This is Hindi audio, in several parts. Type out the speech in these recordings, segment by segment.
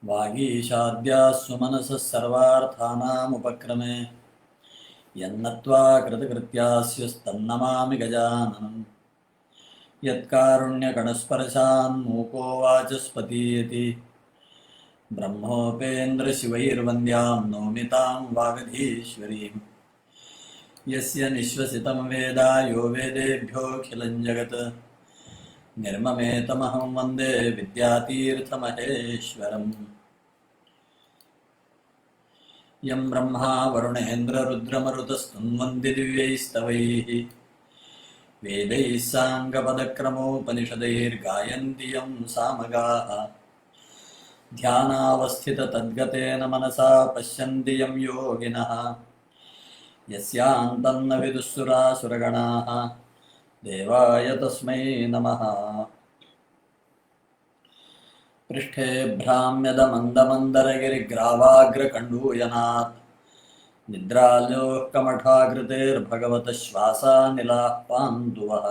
वागीशाद्याः सुमनसः सर्वार्थानामुपक्रमे यन्नत्वा कृतकृत्यास्यस्तन्नमामि गजाननम् यत्कारुण्यकणस्पर्शान्मूको वाचस्पतीयति ब्रह्मोपेन्द्रशिवैर्वन्द्यां नौमितां वागधीश्वरीम् यस्य निःश्वसितं वेद यो वेदेभ्योऽखिलं जगत् निर्ममेतमहं वन्दे विद्यातीर्थमहेश्वरम् यं ब्रह्मा वरुणेन्द्ररुद्रमरुतस्तुन्वन्ति दिव्यैस्तवैः वेदैः साङ्गपदक्रमोपनिषदैर्गायन्ति यं सामगाः ध्यानावस्थिततद्गतेन मनसा पश्यन्ति यं योगिनः यस्यान्तन्न विदुःसुरासुरगणाः देवाय तस्मै नमः। पृष्ठे भ्राम्यदमन्दमन्दरगिरिग्रावाग्रकण्डूयनात् निद्रालोः कमठाकृतेर्भगवतः श्वासानिलाः पान्तुवः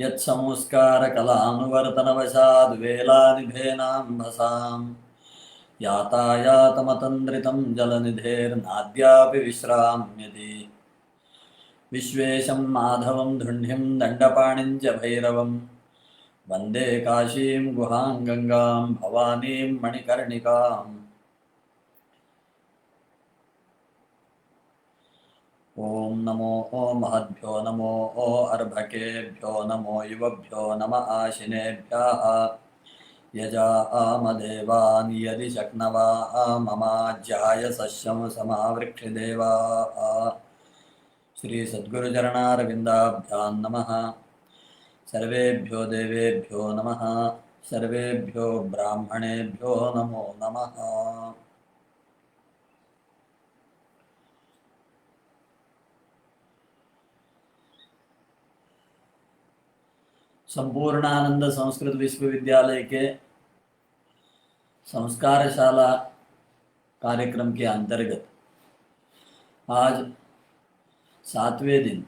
यत्संस्कारकलानुवर्तनवशाद्वेलानिभेनाम्भसाम् यातायातमतन्द्रितं जलनिधेर्नाद्यापि विश्राम्यति विश्वेशं माधवं धुण्ढिं दण्डपाणिं च भैरवं वन्दे काशीं गुहां गंगां भवानीं मणिकर्णिकाम्। ॐ नमो महद्भ्यो नमो अर्भकेभ्यो नमो युवभ्यो नम आशिनेभ्यः यजामदेवान् यदि शक्नवा ममाज्याय सस्यं समावृक्षदेवाः। श्री सद्गुरुचरणारविन्दाभ्यां नमः। सर्वेभ्यो देवेभ्यो नमः। सर्वेभ्यो ब्राह्मणेभ्यो नमो नमः। संपूर्णानंद संस्कृत विश्वविद्यालय के संस्कारशाला कार्यक्रम के अंतर्गत आज 7वें दिन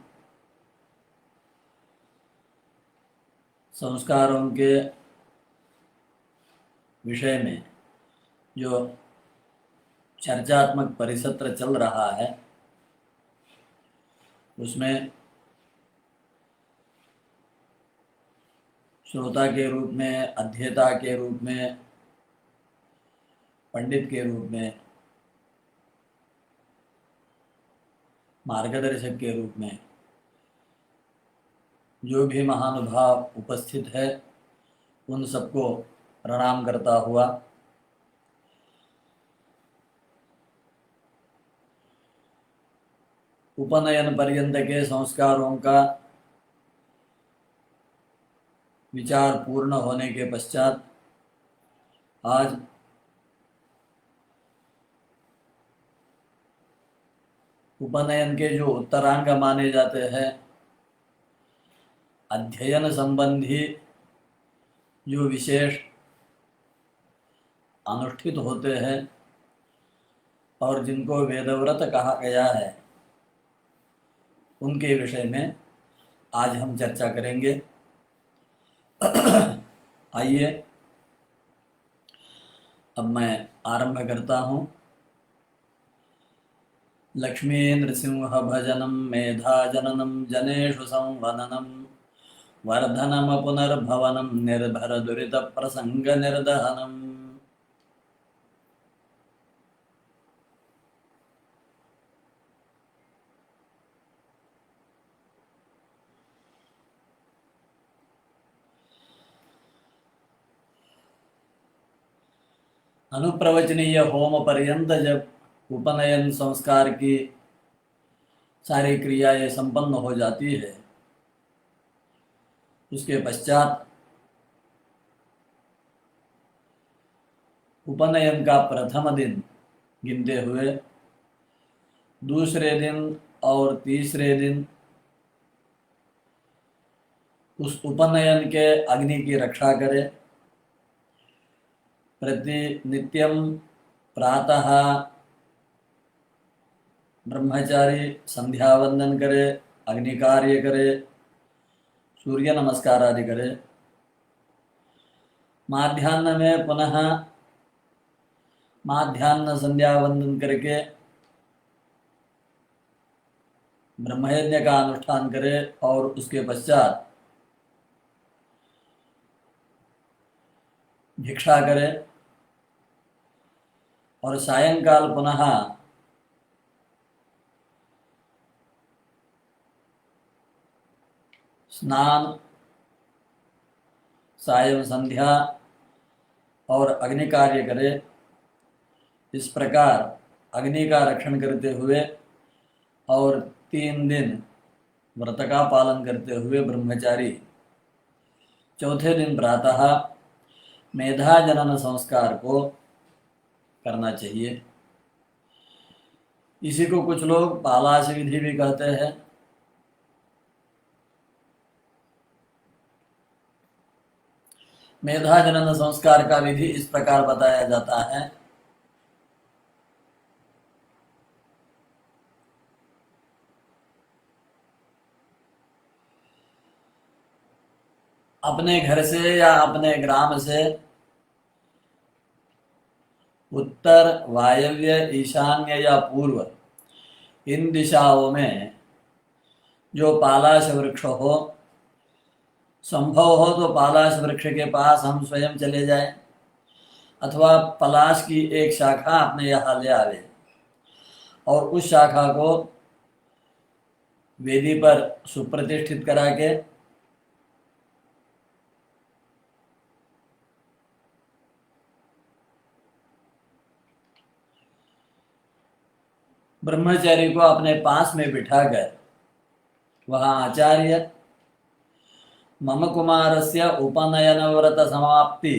संस्कारों के विषय में जो चर्चात्मक परिसत्र चल रहा है उसमें श्रोता के रूप में, अध्येता के रूप में, पंडित के रूप में, मार्गदर्शक के रूप में जो भी महानुभाव उपस्थित है उन सबको प्रणाम करता हुआ उपनयन पर्यंत के संस्कारों का विचार पूर्ण होने के पश्चात आज उपनयन के जो उत्तरांग माने जाते हैं, अध्ययन संबंधी जो विशेष अनुष्ठित होते हैं और जिनको वेदव्रत कहा गया है उनके विषय में आज हम चर्चा करेंगे। आइए अब मैं आरंभ करता हूँ। लक्ष्मी नृसिंह भजनम मेधाजननम जनेषु संवदनम वर्धनम पुनर्भवनम निर्भर दुरित प्रसंग निर्दहनम। अनुप्रवचनीय होम पर्यंत जब उपनयन संस्कार की सारी क्रियाएं संपन्न हो जाती है उसके पश्चात उपनयन का प्रथम दिन गिनते हुए दूसरे दिन और तीसरे दिन उस उपनयन के अग्नि की रक्षा करे। प्रतिनित्यम प्रातः ब्रह्मचारी संध्या वंदन करे, अग्नि कार्य करे, सूर्य नमस्कार आदि करे। माध्याह्न में पुनः माध्याह्न संध्या वंदन करके ब्रह्मयज्ञ का अनुष्ठान करे और उसके पश्चात भिक्षा करे और सायंकाल पुनः स्नान, सायं संध्या और अग्नि कार्य करे। इस प्रकार अग्नि का रक्षण करते हुए और 3 दिन व्रत का पालन करते हुए ब्रह्मचारी चौथे दिन प्रातः मेधा जनन संस्कार को करना चाहिए। इसी को कुछ लोग पालाश विधि भी कहते हैं। मेधा जनन संस्कार का विधि इस प्रकार बताया जाता है। अपने घर से या अपने ग्राम से उत्तर, वायव्य, ईशान्य या पूर्व इन दिशाओं में जो पालाश वृक्ष हो, संभव हो तो पालाश वृक्ष के पास हम स्वयं चले जाएं अथवा पलाश की एक शाखा अपने यहाँ ले आवे और उस शाखा को वेदी पर सुप्रतिष्ठित करा के ब्रह्मचारी को अपने पास में बिठाकर वहाँ आचार्य मम कुमारस्य उपनयन व्रत समाप्ति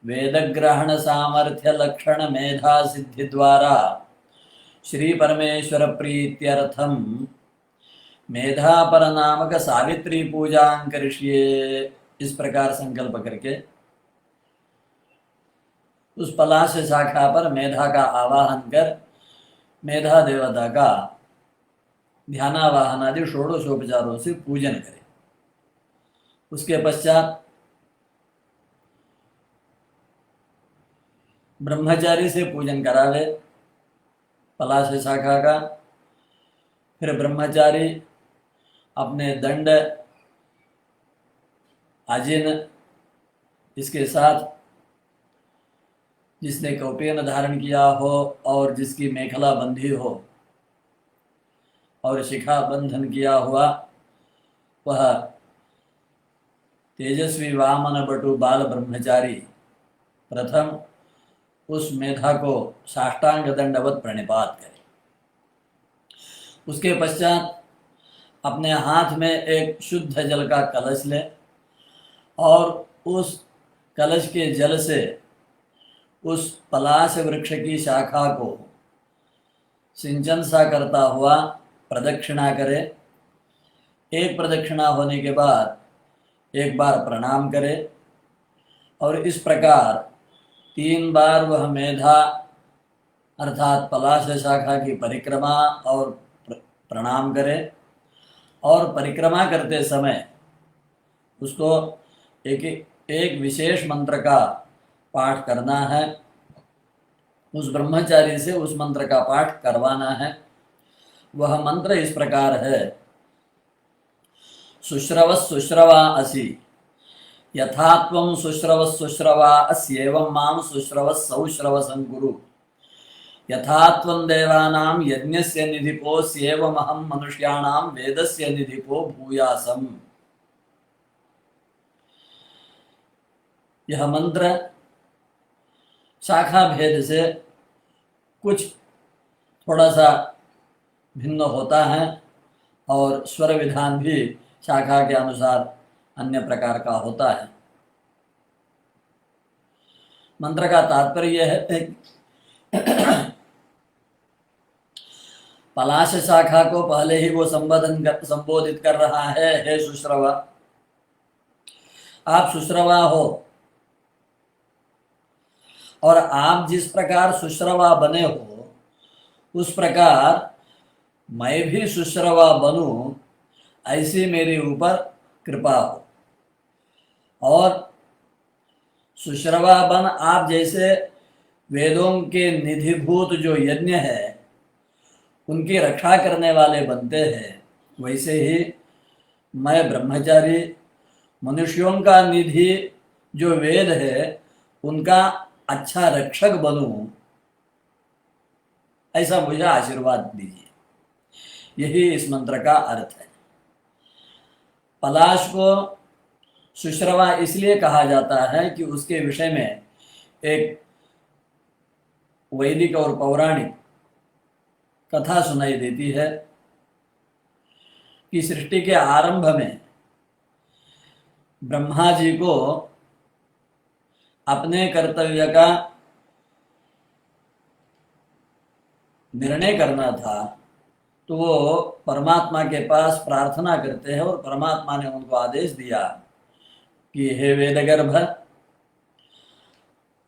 वेदग्रहण सामर्थ्य लक्षण मेधा सिद्धि द्वारा श्री परमेश्वर प्रीत्यर्थम मेधापर नामक सावित्री पूजा करिष्ये, इस प्रकार संकल्प करके उस पलाश शाखा पर मेधा का आवाहन कर मेधा देवता का ध्यानावाहन आदि षोडशोपचारों से पूजन करें। उसके पश्चात ब्रह्मचारी से पूजन करावे पलाश शाखा का। फिर ब्रह्मचारी अपने दंड, आजिन, इसके साथ जिसने कौपेन धारण किया हो और जिसकी मेखला बंधी हो और शिखा बंधन किया हुआ, वह तेजस्वी वामन बटु बाल ब्रह्मचारी प्रथम उस मेधा को साष्टांग दंडवत प्रणिपात करे। उसके पश्चात अपने हाथ में एक शुद्ध जल का कलश ले और उस कलश के जल से उस पलाश वृक्ष की शाखा को सिंचन सा करता हुआ प्रदक्षिणा करे। एक प्रदक्षिणा होने के बाद एक बार प्रणाम करे और इस प्रकार 3 बार वह मेधा अर्थात पलाश शाखा की परिक्रमा और प्रणाम करे। और परिक्रमा करते समय उसको एक विशेष मंत्र का पाठ करना है, उस ब्रह्मचारी से उस मंत्र का पाठ करवाना है। वह मंत्र इस प्रकार है, शुश्रवा असि यथा त्वं शुश्रवा अस्येवं मां सौश्रव संकुरु यथा त्वं देवानां यज्ञस्य निधिपोऽस्येवमहं मनुष्याणां वेदस्य निधिपो भूयासम्। यह मंत्र शाखा भेद से कुछ थोड़ा सा भिन्न होता है और स्वर विधान भी शाखा के अनुसार अन्य प्रकार का होता है। मंत्र का तात्पर्य है पलाश शाखा को पहले ही वो संबोधित कर रहा है, हे शुश्रवा, आप शुश्रवा हो और आप जिस प्रकार शुश्रवा बने हो उस प्रकार मैं भी शुश्रवा बनूं, ऐसी मेरे ऊपर कृपा हो। और शुश्रवा बन आप जैसे वेदों के निधिभूत जो यज्ञ है उनकी रक्षा करने वाले बनते हैं, वैसे ही मैं ब्रह्मचारी मनुष्यों का निधि जो वेद है उनका अच्छा रक्षक बनूं, ऐसा मुझे आशीर्वाद दीजिए। यही इस मंत्र का अर्थ है। पलाश को सुश्रवा इसलिए कहा जाता है कि उसके विषय में एक वैदिक और पौराणिक कथा सुनाई देती है कि सृष्टि के आरंभ में ब्रह्मा जी को अपने कर्तव्य का निर्णय करना था, तो वो परमात्मा के पास प्रार्थना करते हैं और परमात्मा ने उनको आदेश दिया कि हे वेदगर्भ,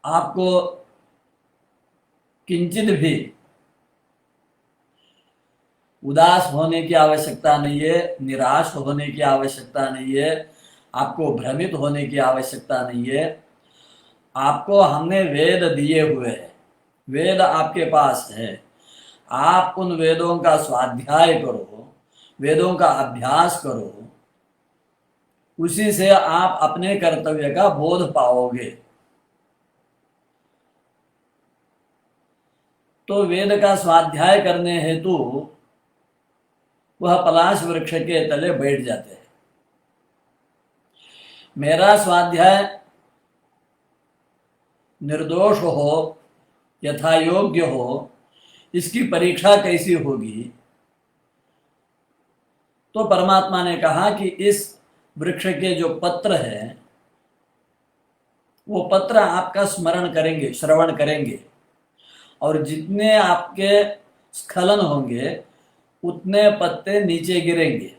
आपको किंचित भी उदास होने की आवश्यकता नहीं है, निराश होने की आवश्यकता नहीं है, आपको भ्रमित होने की आवश्यकता नहीं है। आपको हमने वेद दिए हुए हैं, वेद आपके पास है, आप उन वेदों का स्वाध्याय करो, वेदों का अभ्यास करो, उसी से आप अपने कर्तव्य का बोध पाओगे। तो वेद का स्वाध्याय करने हेतु वह पलाश वृक्ष के तले बैठ जाते हैं। मेरा स्वाध्याय निर्दोष हो, यथा योग्य हो, इसकी परीक्षा कैसी होगी? तो परमात्मा ने कहा कि इस वृक्ष के जो पत्र हैं वो पत्र आपका स्मरण करेंगे, श्रवण करेंगे, और जितने आपके स्खलन होंगे उतने पत्ते नीचे गिरेंगे।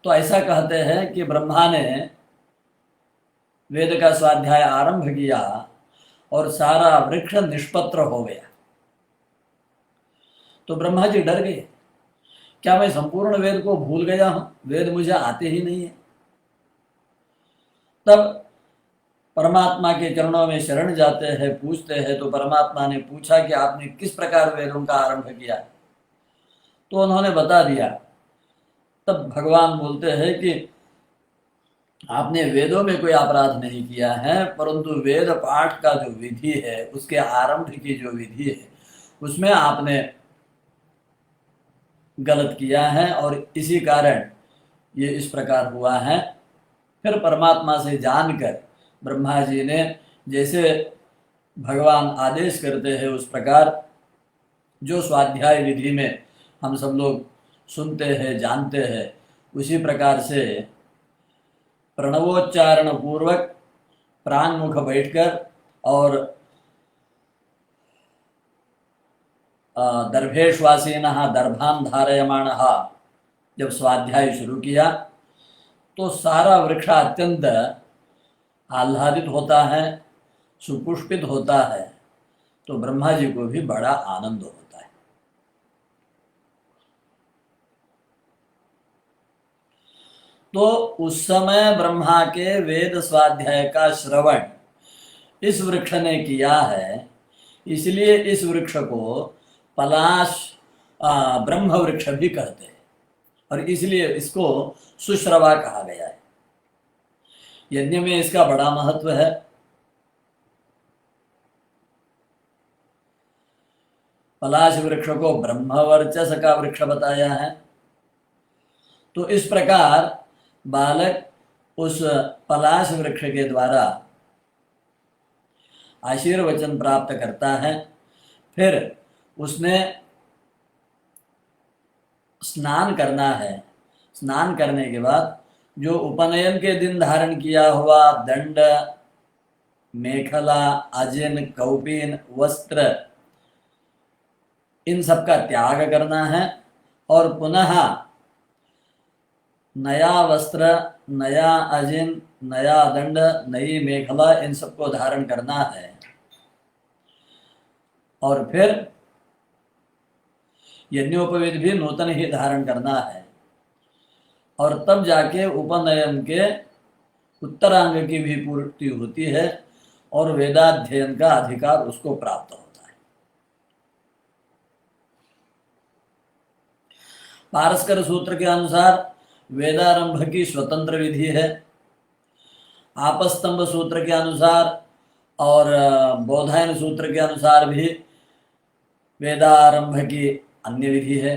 तो ऐसा कहते हैं कि ब्रह्मा ने वेद का स्वाध्याय आरंभ किया और सारा वृक्ष निष्पत्र हो गया। तो ब्रह्मा जी डर गए, क्या मैं संपूर्ण वेद को भूल गया हूं? वेद मुझे आते ही नहीं है। तब परमात्मा के चरणों में शरण जाते हैं, पूछते हैं। तो परमात्मा ने पूछा कि आपने किस प्रकार वेदों का आरंभ किया? तो उन्होंने बता दिया। तब भगवान बोलते हैं कि आपने वेदों में कोई अपराध नहीं किया है, परंतु वेद पाठ का जो विधि है, उसके आरंभ की जो विधि है, उसमें आपने गलत किया है और इसी कारण ये इस प्रकार हुआ है। फिर परमात्मा से जानकर ब्रह्मा जी ने जैसे भगवान आदेश करते हैं उस प्रकार जो स्वाध्याय विधि में हम सब लोग सुनते हैं, जानते हैं, उसी प्रकार से प्रणवोच्चारण पूर्वक प्राणमुख बैठकर और दर्भेश्वासीनः दर्भान धारयमाणः जब स्वाध्याय शुरू किया तो सारा वृक्ष अत्यंत आह्लादित होता है, सुपुष्पित होता है। तो ब्रह्मा जी को भी बड़ा आनंद होता है। तो उस समय ब्रह्मा के वेद स्वाध्याय का श्रवण इस वृक्ष ने किया है, इसलिए इस वृक्ष को पलाश ब्रह्म वृक्ष भी कहते हैं और इसलिए इसको सुश्रवा कहा गया है। यज्ञ में इसका बड़ा महत्व है। पलाश वृक्ष को ब्रह्मवर्चस का वृक्ष बताया है। तो इस प्रकार बालक उस पलाश वृक्ष के द्वारा आशीर्वचन प्राप्त करता है। फिर उसने स्नान करना है। स्नान करने के बाद जो उपनयन के दिन धारण किया हुआ दंड, मेखला, अजिन, कौपीन, वस्त्र, इन सब का त्याग करना है और पुनः नया वस्त्र, नया अजिन, नया दंड, नई मेखला, इन सबको धारण करना है। और फिर यज्ञोपवीत भी नूतन ही धारण करना है और तब जाके उपनयन के उत्तरांग की भी पूर्ति होती है। और वेदाध्ययन का अधिकार उसको प्राप्त होता है। पारस्कर सूत्र के अनुसार वेदारंभ की स्वतंत्र विधि है। आपस्तंभ सूत्र के अनुसार और बोधायन सूत्र के अनुसार भी वेदारंभ की अन्य विधि है।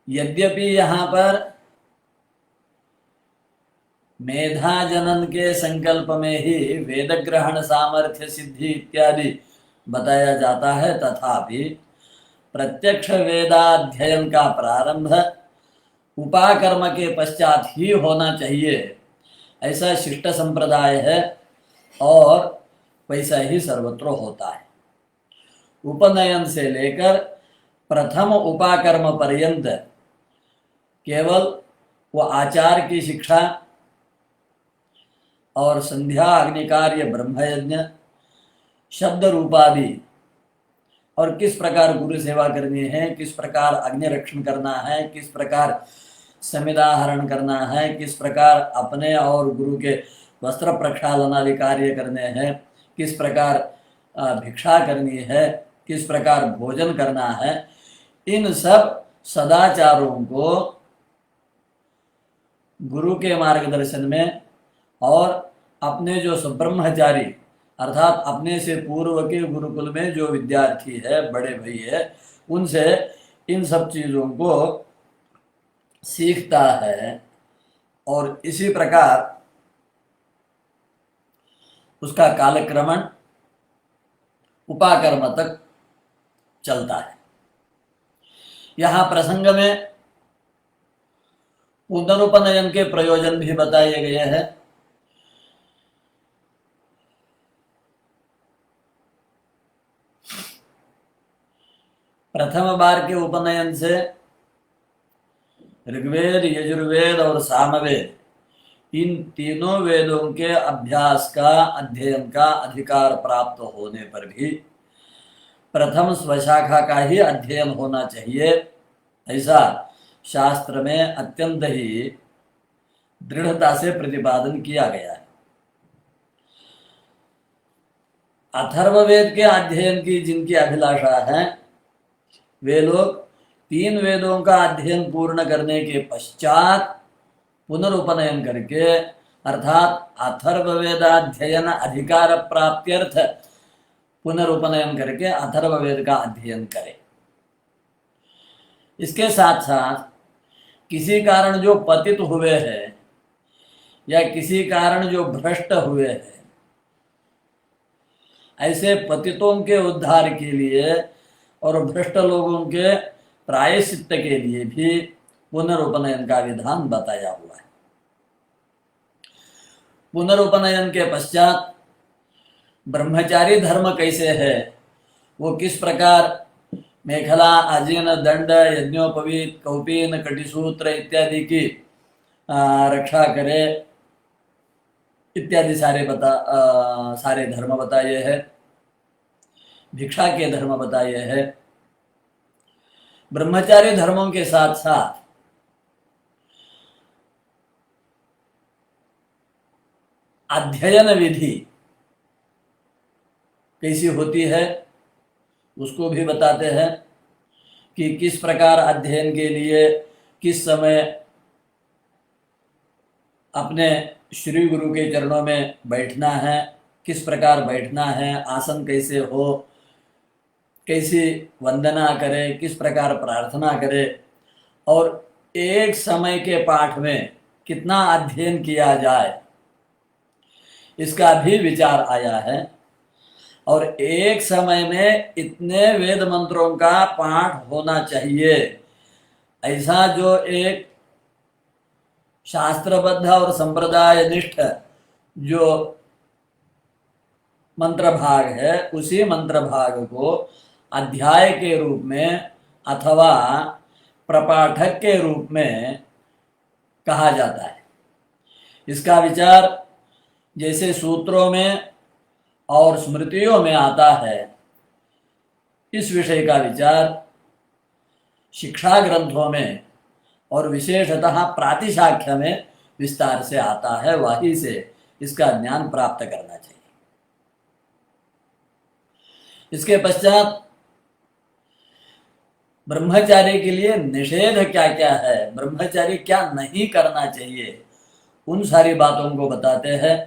यद्यपि यहाँ पर मेधा जनन के संकल्प में ही वेद ग्रहण सामर्थ्य सिद्धि इत्यादि बताया जाता है, तथापि प्रत्यक्ष वेदाध्ययन का प्रारंभ उपाकर्म के पश्चात ही होना चाहिए, ऐसा शिष्ट संप्रदाय है और वैसा ही सर्वत्र होता है। उपनयन से लेकर प्रथम उपाकर्म पर्यंत केवल वो आचार की शिक्षा और संध्या अग्निकार्य ब्रह्मयज्ञ शब्द रूपादि और किस प्रकार गुरु सेवा करनी है, किस प्रकार अग्नि रक्षण करना है, किस प्रकार समिदाहरण करना है, किस प्रकार अपने और गुरु के वस्त्र प्रक्षालन आदि कार्य करने हैं, किस प्रकार भिक्षा करनी है, किस प्रकार भोजन करना है, इन सब सदाचारों को गुरु के मार्गदर्शन में और अपने जो ब्रह्मचारी अर्थात अपने से पूर्व के गुरुकुल में जो विद्यार्थी है, बड़े भाई है, उनसे इन सब चीज़ों को सीखता है और इसी प्रकार उसका कालक्रमण उपाकर्म तक चलता है। यहाँ प्रसंग में पुनरुपनयन के प्रयोजन भी बताए गए हैं। प्रथम बार के उपनयन से ऋग्वेद, यजुर्वेद और सामवेद इन तीनों वेदों के अभ्यास का अध्ययन का अधिकार प्राप्त होने पर भी प्रथम स्वशाखा का ही अध्ययन होना चाहिए, ऐसा शास्त्र में अत्यंत ही दृढ़ता से प्रतिपादन किया गया है। अथर्ववेद के अध्ययन की जिनकी अभिलाषा है, वे लोग तीन वेदों का अध्ययन पूर्ण करने के पश्चात पुनरुपनयन करके अर्थात अथर्ववेदाध्ययन अधिकार प्राप्त्यर्थ पुनरुपनयन करके अथर्ववेद का अध्ययन करें। इसके साथ साथ किसी कारण जो पतित हुए हैं या किसी कारण जो भ्रष्ट हुए हैं, ऐसे पतितों के उद्धार के लिए और भ्रष्ट लोगों के प्रायश्चित्त के लिए भी पुनरुपनयन का विधान बताया हुआ है। पुनरुपनयन के पश्चात ब्रह्मचारी धर्म कैसे है, वो किस प्रकार मेखला, आजीन, दंड, यज्ञोपवीत, कौपीन, कटिसूत्र इत्यादि की रक्षा करे, इत्यादि सारे धर्म बताए हैं। भिक्षा के धर्म बताए हैं। ब्रह्मचारी धर्मों के साथ साथ अध्ययन विधि कैसी होती है उसको भी बताते हैं कि किस प्रकार अध्ययन के लिए किस समय अपने श्री गुरु के चरणों में बैठना है, किस प्रकार बैठना है, आसन कैसे हो, कैसी वंदना करे, किस प्रकार प्रार्थना करे और एक समय के पाठ में कितना अध्ययन किया जाए, इसका भी विचार आया है। और एक समय में इतने वेद मंत्रों का पाठ होना चाहिए, ऐसा जो एक शास्त्रबद्ध और संप्रदाय निष्ठ जो मंत्र भाग है, उसी मंत्र भाग को अध्याय के रूप में अथवा प्रपाठक के रूप में कहा जाता है। इसका विचार जैसे सूत्रों में और स्मृतियों में आता है, इस विषय का विचार शिक्षा ग्रंथों में और विशेषतः प्रातिशाख्य में विस्तार से आता है, वहीं से इसका ज्ञान प्राप्त करना चाहिए। इसके पश्चात ब्रह्मचारी के लिए निषेध क्या क्या है, ब्रह्मचारी क्या नहीं करना चाहिए, उन सारी बातों को बताते हैं।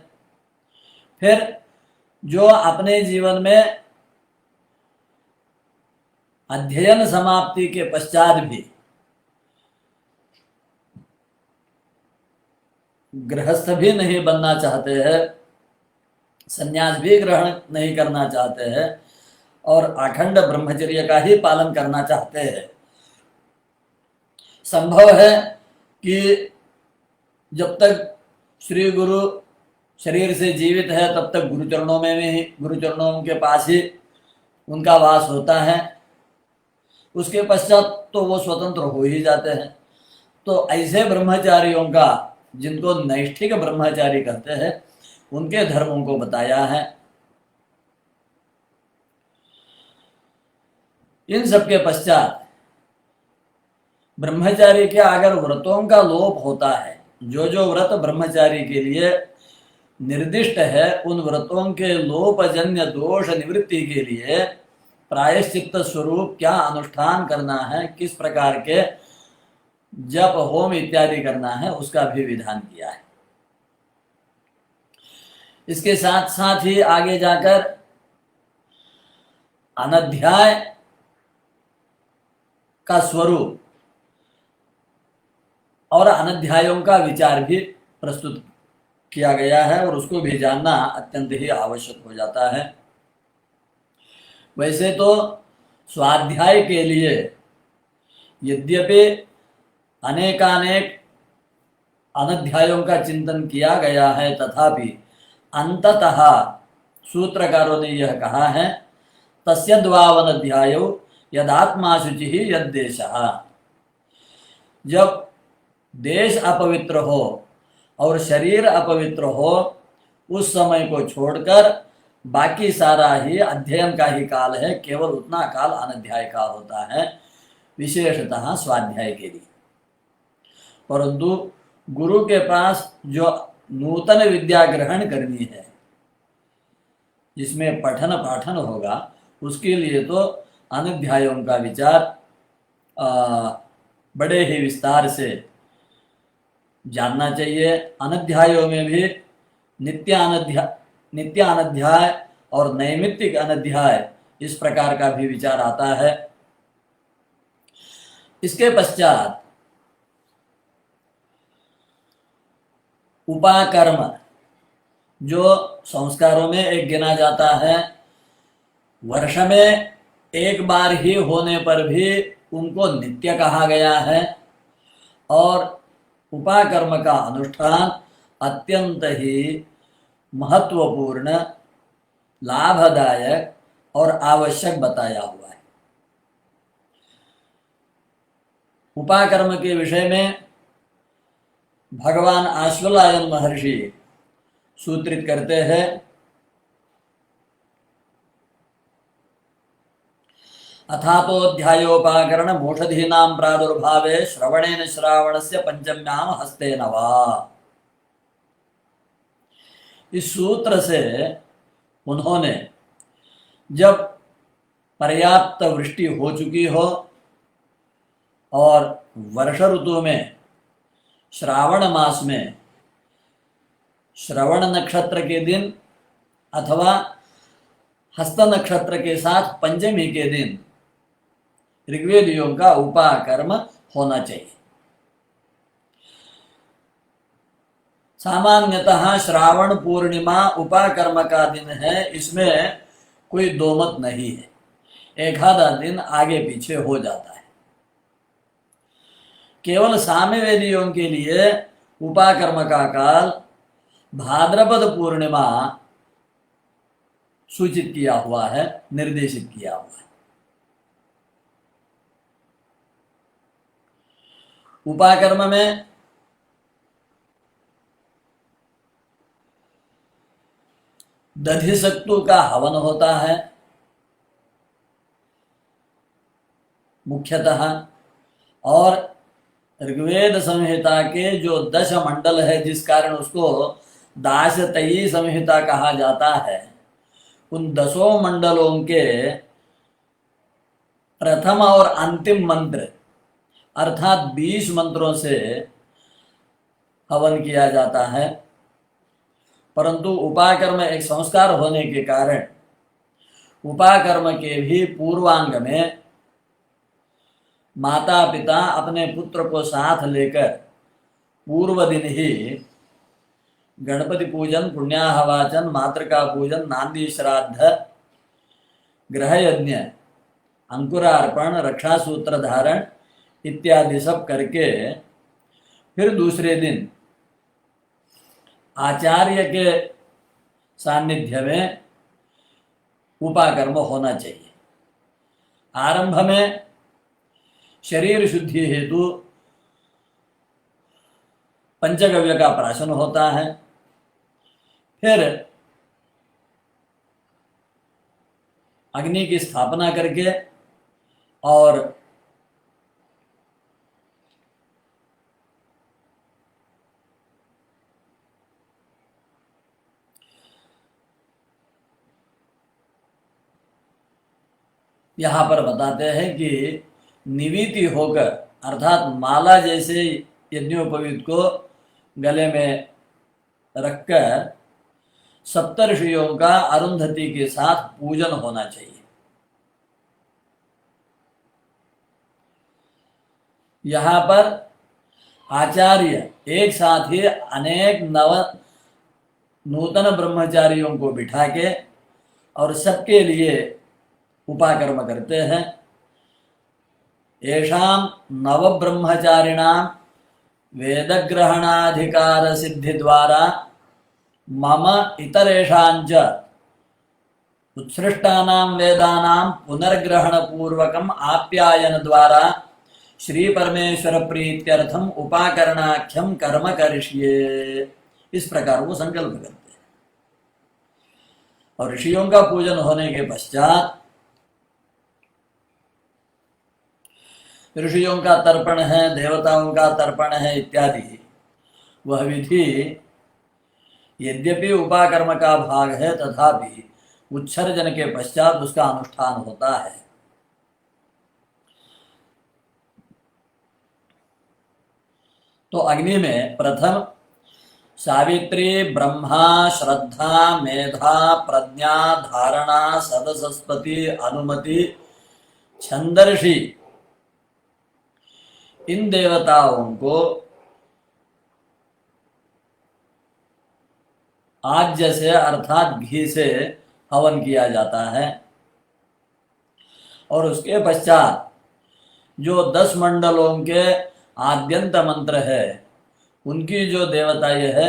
फिर जो अपने जीवन में अध्ययन समाप्ति के पश्चात भी गृहस्थ भी नहीं बनना चाहते हैं, संन्यास भी ग्रहण नहीं करना चाहते हैं और अखंड ब्रह्मचर्य का ही पालन करना चाहते हैं, संभव है कि जब तक श्री गुरु शरीर से जीवित है तब तक गुरुचरणों में ही, गुरुचरणों के पास ही उनका वास होता है। उसके पश्चात तो वो स्वतंत्र हो ही जाते हैं। तो ऐसे ब्रह्मचारियों का, जिनको नैष्ठिक ब्रह्मचारी कहते हैं, उनके धर्मों को बताया है। इन सबके पश्चात ब्रह्मचारी के अगर व्रतों का लोप होता है, जो जो व्रत ब्रह्मचारी के लिए निर्दिष्ट है, उन व्रतों के लोपजन्य दोष निवृत्ति के लिए प्रायश्चित्त स्वरूप क्या अनुष्ठान करना है, किस प्रकार के जप होम इत्यादि करना है, उसका भी विधान किया है। इसके साथ साथ ही आगे जाकर अनध्याय का स्वरूप और अनध्यायों का विचार भी प्रस्तुत किया गया है और उसको भी जानना अत्यंत ही आवश्यक हो जाता है। वैसे तो स्वाध्याय के लिए यद्यपि अनेकानेक अनध्यायों का चिंतन किया गया है, तथापि अंततः सूत्रकारों ने यह कहा है, तस्य द्वावनध्यायो यदात्मा शुचि यद्देशः। जब देश अपवित्र हो और शरीर अपवित्र हो, उस समय को छोड़कर बाकी सारा ही अध्ययन का ही काल है, केवल उतना काल अनध्याय का होता है, विशेषतः स्वाध्याय के लिए। परंतु गुरु के पास जो नूतन विद्या ग्रहण करनी है, जिसमें पठन पाठन होगा, उसके लिए तो अनध्यायों का विचार बड़े ही विस्तार से जानना चाहिए। अनध्यायों में भी नित्य अनध्याय और नैमित्तिक अनध्याय, इस प्रकार का भी विचार आता है। इसके पश्चात उपाकर्म, जो संस्कारों में एक गिना जाता है, वर्ष में एक बार ही होने पर भी उनको नित्य कहा गया है और उपाकर्म का अनुष्ठान अत्यंत ही महत्वपूर्ण, लाभदायक और आवश्यक बताया हुआ है। उपाकर्म के विषय में भगवान आश्वलायन महर्षि सूत्रित करते हैं, अथातोऽध्यायोपाकरण मोषधीनां प्रादुर्भावे श्रवणेन श्रावणस्य पंचम्यां हस्तेन वा। इस सूत्र से उन्होंने जब पर्याप्त वृष्टि हो चुकी हो और वर्ष ऋतु में श्रावण मास में श्रवण नक्षत्र के दिन अथवा हस्त नक्षत्र के साथ पंचमी के दिन ऋग्वेदियों का उपाकर्म होना चाहिए। सामान्यतः श्रावण पूर्णिमा उपाकर्म का दिन है, इसमें कोई दो मत नहीं है, एक आधा दिन आगे पीछे हो जाता है। केवल साम्यवेदियों के लिए उपाकर्म का काल भाद्रपद पूर्णिमा सूचित किया हुआ है, निर्देशित किया हुआ है। उपाकर्म में दधिसक्तु का हवन होता है मुख्यतः, और ऋग्वेद संहिता के जो 10 मंडल है, जिस कारण उसको दाशतयी संहिता कहा जाता है, उन 10 मंडलों के प्रथम और अंतिम मंत्र अर्थात 20 मंत्रों से हवन किया जाता है। परंतु उपाकर्म एक संस्कार होने के कारण उपाकर्म के भी पूर्वांग में माता पिता अपने पुत्र को साथ लेकर पूर्व दिन ही गणपति पूजन, पुण्याहवाचन, मातृका पूजन, नांदी श्राद्ध, गृह यज्ञ, अंकुरार्पण, रक्षासूत्र धारण इत्यादि सब करके फिर दूसरे दिन आचार्य के सानिध्य में उपाकर्म होना चाहिए। आरंभ में शरीर शुद्धि हेतु पंचगव्य का प्राशन होता है, फिर अग्नि की स्थापना करके और यहाँ पर बताते हैं कि निवीति होकर अर्थात माला जैसे यज्ञोपवीत को गले में रखकर सप्तर्षियों का अरुंधति के साथ पूजन होना चाहिए। यहाँ पर आचार्य एक साथ ही अनेक नूतन ब्रह्मचारियों को बिठा के और सबके लिए उपाकर्म करते हैं। येषां नवब्रह्मचारिणां वेदग्रहणाधिकार सिद्धि द्वारा मम इतरेषांच उत्सृष्टानां वेदानां पुनर्ग्रहण पूर्वकम आप्यायन द्वारा श्री परमेश्वर प्रीत्यर्थम उपाकरणाख्यम कर्म करिष्ये, इस प्रकार वो संकल्प करते हैं। और ऋषियों का पूजन होने के पश्चात ऋषियों का तर्पण है, देवताओं का तर्पण है इत्यादि वह विधि यद्यपि उपाकर्म का भाग है तथापि उत्सर्जन के पश्चात उसका अनुष्ठान होता है। तो अग्नि में प्रथम सावित्री, ब्रह्मा, श्रद्धा, मेधा, प्रज्ञा, धारणा, सदसस्पति, अनुमति, छंदर्षि इन देवताओं को आज्य से अर्थात घी से हवन किया जाता है। और उसके पश्चात जो 10 मंडलों के आद्यंत मंत्र है उनकी जो देवता ये है,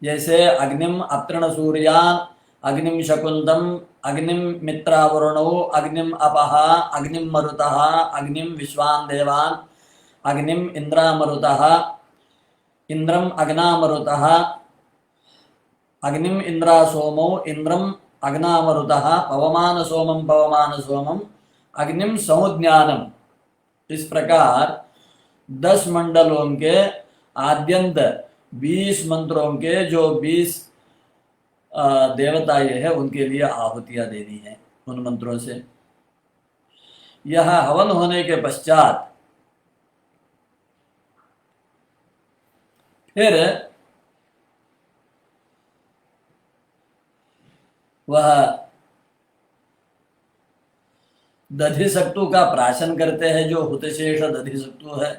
जैसे अग्निम अत्रण सूर्यान, अग्निम शकुंतम, अग्निम मित्रावरुणौ, अग्निम अपहा, अग्निम मरुतः, अग्निम विश्वान देवान, अग्निम इंद्रामरुतः, इंद्रम अग्नामरुतः, अग्निम इंद्रा सोमो, इंद्रम अग्नामरुतः, पवमान सोमम, अग्निम समुज्ञानम। इस प्रकार 10 मंडलों के आद्यंत 20 मंत्रों के जो 20 देवता ये है उनके लिए आहुतियां देनी है उन मंत्रों से। यह हवन होने के पश्चात फिर वह दधिसक्तु का प्राशन करते हैं, जो हुतशेष दधिसक्तु है।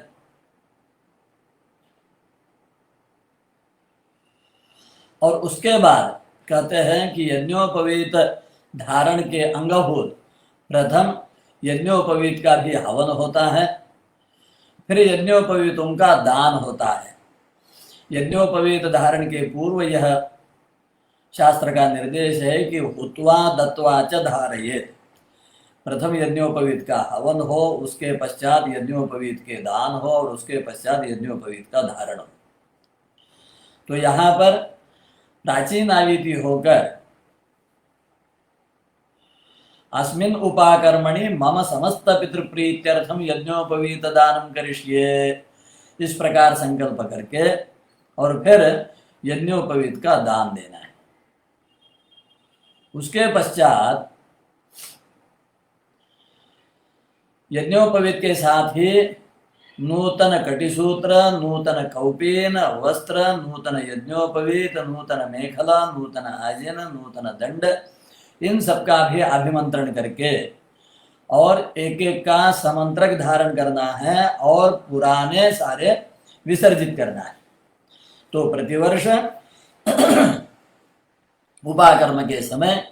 और उसके बाद कहते हैं कि यज्ञोपवीत धारण के अंगभूत प्रथम यज्ञोपवीत का भी हवन होता है, फिर यज्ञोपवीतों का दान होता है। यज्ञोपवीत धारण के पूर्व यह शास्त्र का निर्देश है कि हुत्वा दत्वा च धारयेत्। प्रथम यज्ञोपवीत का हवन हो, उसके पश्चात यज्ञोपवीत के दान हो और उसके पश्चात यज्ञोपवीत का धारण हो। तो यहाँ पर प्राचीन आविति होकर अस्मिन् उपाकर्मणि मम समस्त पितृप्रीत्यर्थम यज्ञोपवीत दानम करिष्ये, इस प्रकार संकल्प करके और फिर यज्ञोपवीत का दान देना है। उसके पश्चात यज्ञोपवीत के साथ ही नूतन कटिसूत्र, नूतन कौपीन वस्त्र, नूतन यज्ञोपवीत, नूतन मेखला, नूतन आजिन, नूतन दंड, इन सबका भी अभिमंत्रण करके और एक एक का समंत्रक धारण करना है और पुराने सारे विसर्जित करना है। तो प्रतिवर्ष उपाकर्म के समय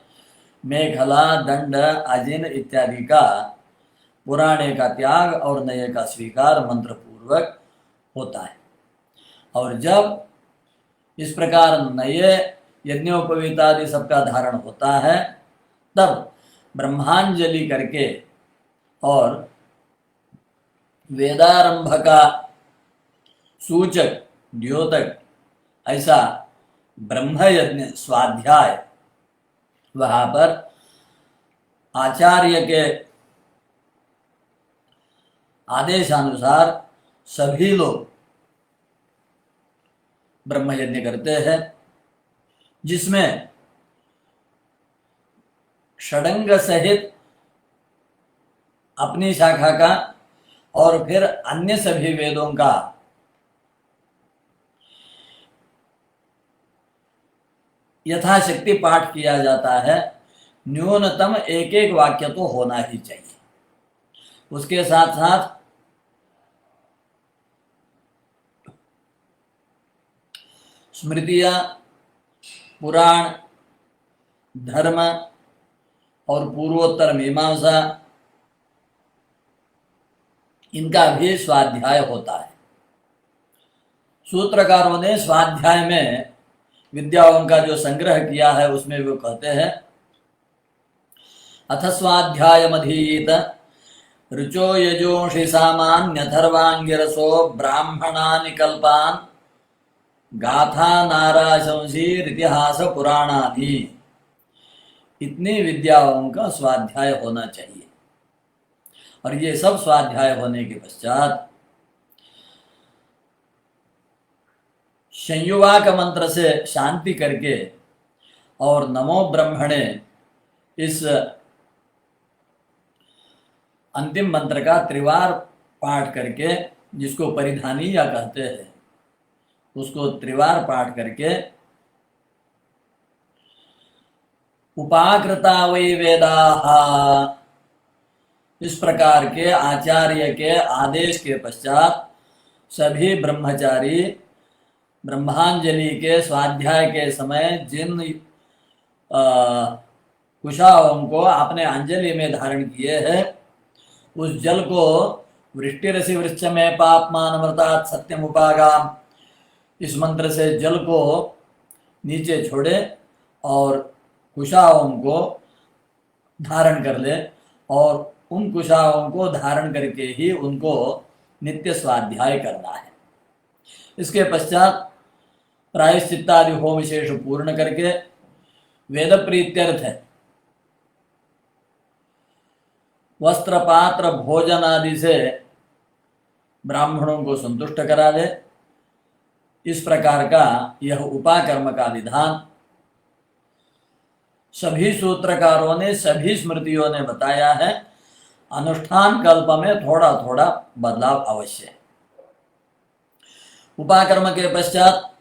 मेखला, दंड, आजिन इत्यादि का पुराने का त्याग और नए का स्वीकार मंत्र पूर्वक होता है। और जब इस प्रकार नए यज्ञोपवीत आदि सबका धारण होता है तब ब्रह्मांजलि करके और वेदारंभ का सूचक द्योतक ऐसा ब्रह्म यज्ञ स्वाध्याय वहां पर आचार्य के आदेशानुसार सभी लोग ब्रह्म यज्ञ करते हैं, जिसमें षडंग सहित अपनी शाखा का और फिर अन्य सभी वेदों का यथाशक्ति पाठ किया जाता है। न्यूनतम एक एक वाक्य तो होना ही चाहिए। उसके साथ साथ स्मृतियां, पुराण, धर्म और पूर्वोत्तर मीमांसा, इनका भी स्वाध्याय होता है। सूत्रकारों ने स्वाध्याय में विद्याओं का जो संग्रह किया है उसमें वो कहते हैं, अथ स्वाध्यायमधीत ऋचो यजोषि सामान्यथर्वांगिरसो ब्राह्मणानि कल्पान् गाथा नाराशंसीर इतिहास पुराणादि। इतनी विद्याओं का स्वाध्याय होना चाहिए। और ये सब स्वाध्याय होने के पश्चात संयुवाक मंत्र से शांति करके और नमो ब्रह्मणे इस अंतिम मंत्र का त्रिवार पाठ करके, जिसको परिधानीय कहते हैं, उसको त्रिवार पाठ करके उपाकृता वै वेदाः, इस प्रकार के आचार्य के आदेश के पश्चात सभी ब्रह्मचारी ब्रह्मांजलि के स्वाध्याय के समय जिन कुशाओं को आपने अंजलि में धारण किए हैं, उस जल को वृष्टिरसि वृश्च में पापमानमृतात् सत्यम उपागाम, इस मंत्र से जल को नीचे छोड़े और कुशाओं को धारण कर ले और उन कुशाओं को धारण करके ही उनको नित्य स्वाध्याय करना है। इसके पश्चात प्रायश्चित्तादि होम विशेष पूर्ण करके वेद प्रीत्यर्थ है वस्त्र पात्र भोजन आदि से ब्राह्मणों को संतुष्ट करा दे। इस प्रकार का यह उपाकर्म का विधान सभी सूत्रकारों ने, सभी स्मृतियों ने बताया है। अनुष्ठान कल्प में थोड़ा थोड़ा बदलाव अवश्य है। उपाकर्म के पश्चात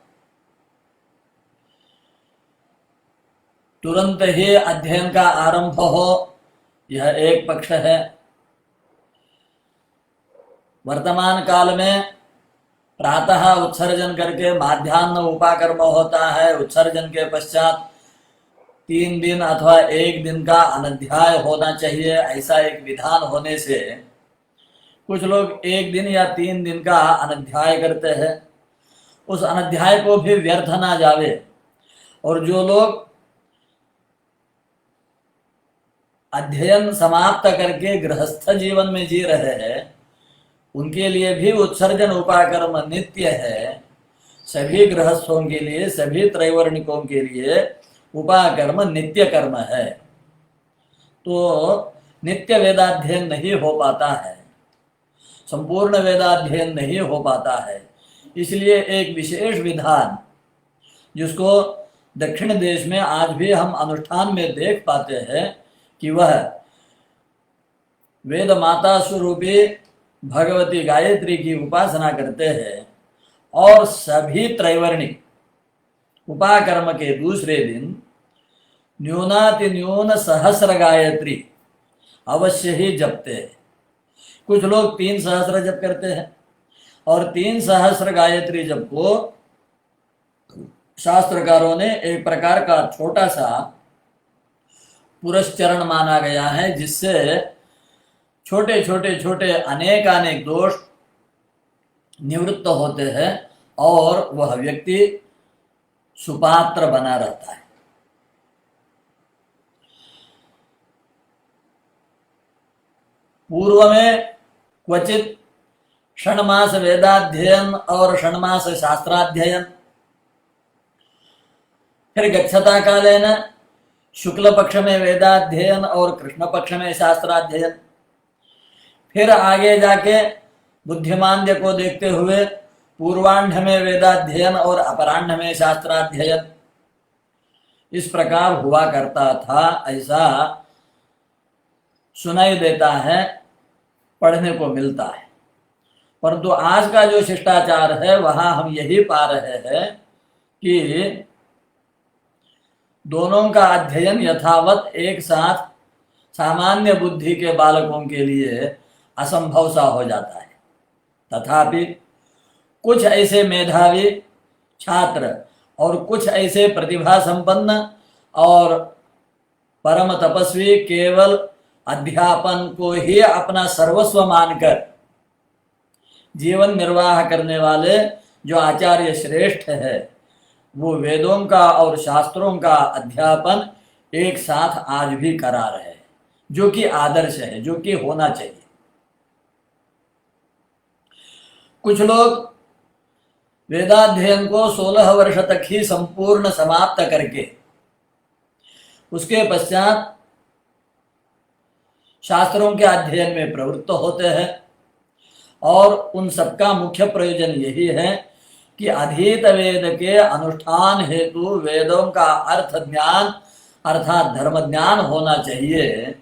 तुरंत ही अध्ययन का आरंभ हो, यह एक पक्ष है। वर्तमान काल में प्रातः उत्सर्जन करके माध्याह्न उपाकर्म होता है। उत्सर्जन के पश्चात 3 दिन अथवा 1 दिन का अनध्याय होना चाहिए। ऐसा एक विधान होने से कुछ लोग 1 दिन या 3 दिन का अनध्याय करते हैं। उस अनध्याय को भी व्यर्थ ना जावे। और जो लोग अध्ययन समाप्त करके गृहस्थ जीवन में जी रहे हैं, उनके लिए भी उत्सर्जन उपाकर्म नित्य है। सभी गृहस्थों के लिए, सभी त्रैवर्णिकों के लिए उपाकर्म नित्य कर्म है। तो नित्य वेदाध्ययन नहीं हो पाता है। संपूर्ण वेदाध्ययन नहीं हो पाता है। इसलिए एक विशेष विधान जिसको दक्षिण देश में आज भी हम अनुष्ठान में देख पाते हैं कि वह वेद माता स्वरूपी भगवती गायत्री की उपासना करते हैं और सभी त्रैवर्णिक उपाकर्म के दूसरे दिन न्यूनातिन्यून सहस्र गायत्री अवश्य ही जपते हैं। कुछ लोग 3 सहस्र जप करते हैं और 3 सहस्र गायत्री जप को शास्त्रकारों ने एक प्रकार का छोटा सा पुरस्चरण माना गया है, जिससे छोटे छोटे छोटे अनेक दोष निवृत्त होते हैं और वह व्यक्ति सुपात्र बना रहता है। पूर्व में क्वचित षण्मास वेदाध्ययन और षण्मास शास्त्राध्ययन, फिर गच्छता कालेन शुक्ल पक्ष में वेदाध्ययन और कृष्ण पक्ष में शास्त्राध्ययन, फिर आगे जाके बुद्धिमांद्य को देखते हुए पूर्वांध में वेदाध्ययन और अपराह्न में शास्त्राध्ययन, इस प्रकार हुआ करता था। ऐसा सुनाई देता है, पढ़ने को मिलता है। परंतु आज का जो शिष्टाचार है वहां हम यही पा रहे हैं कि दोनों का अध्ययन यथावत एक साथ सामान्य बुद्धि के बालकों के लिए असंभव सा हो जाता है। तथापि कुछ ऐसे मेधावी छात्र और कुछ ऐसे प्रतिभा संपन्न और परम तपस्वी केवल अध्यापन को ही अपना सर्वस्व मानकर जीवन निर्वाह करने वाले जो आचार्य श्रेष्ठ है, वो वेदों का और शास्त्रों का अध्यापन एक साथ आज भी करा रहे हैं, जो कि आदर्श है, जो कि होना चाहिए। कुछ लोग वेदाध्ययन को 16 वर्ष तक ही संपूर्ण समाप्त करके उसके पश्चात शास्त्रों के अध्ययन में प्रवृत्त होते हैं और उन सबका मुख्य प्रयोजन यही है कि अधीत वेद के अनुष्ठान हेतु वेदों का अर्थ ज्ञान अर्थात धर्म ज्ञान होना चाहिए।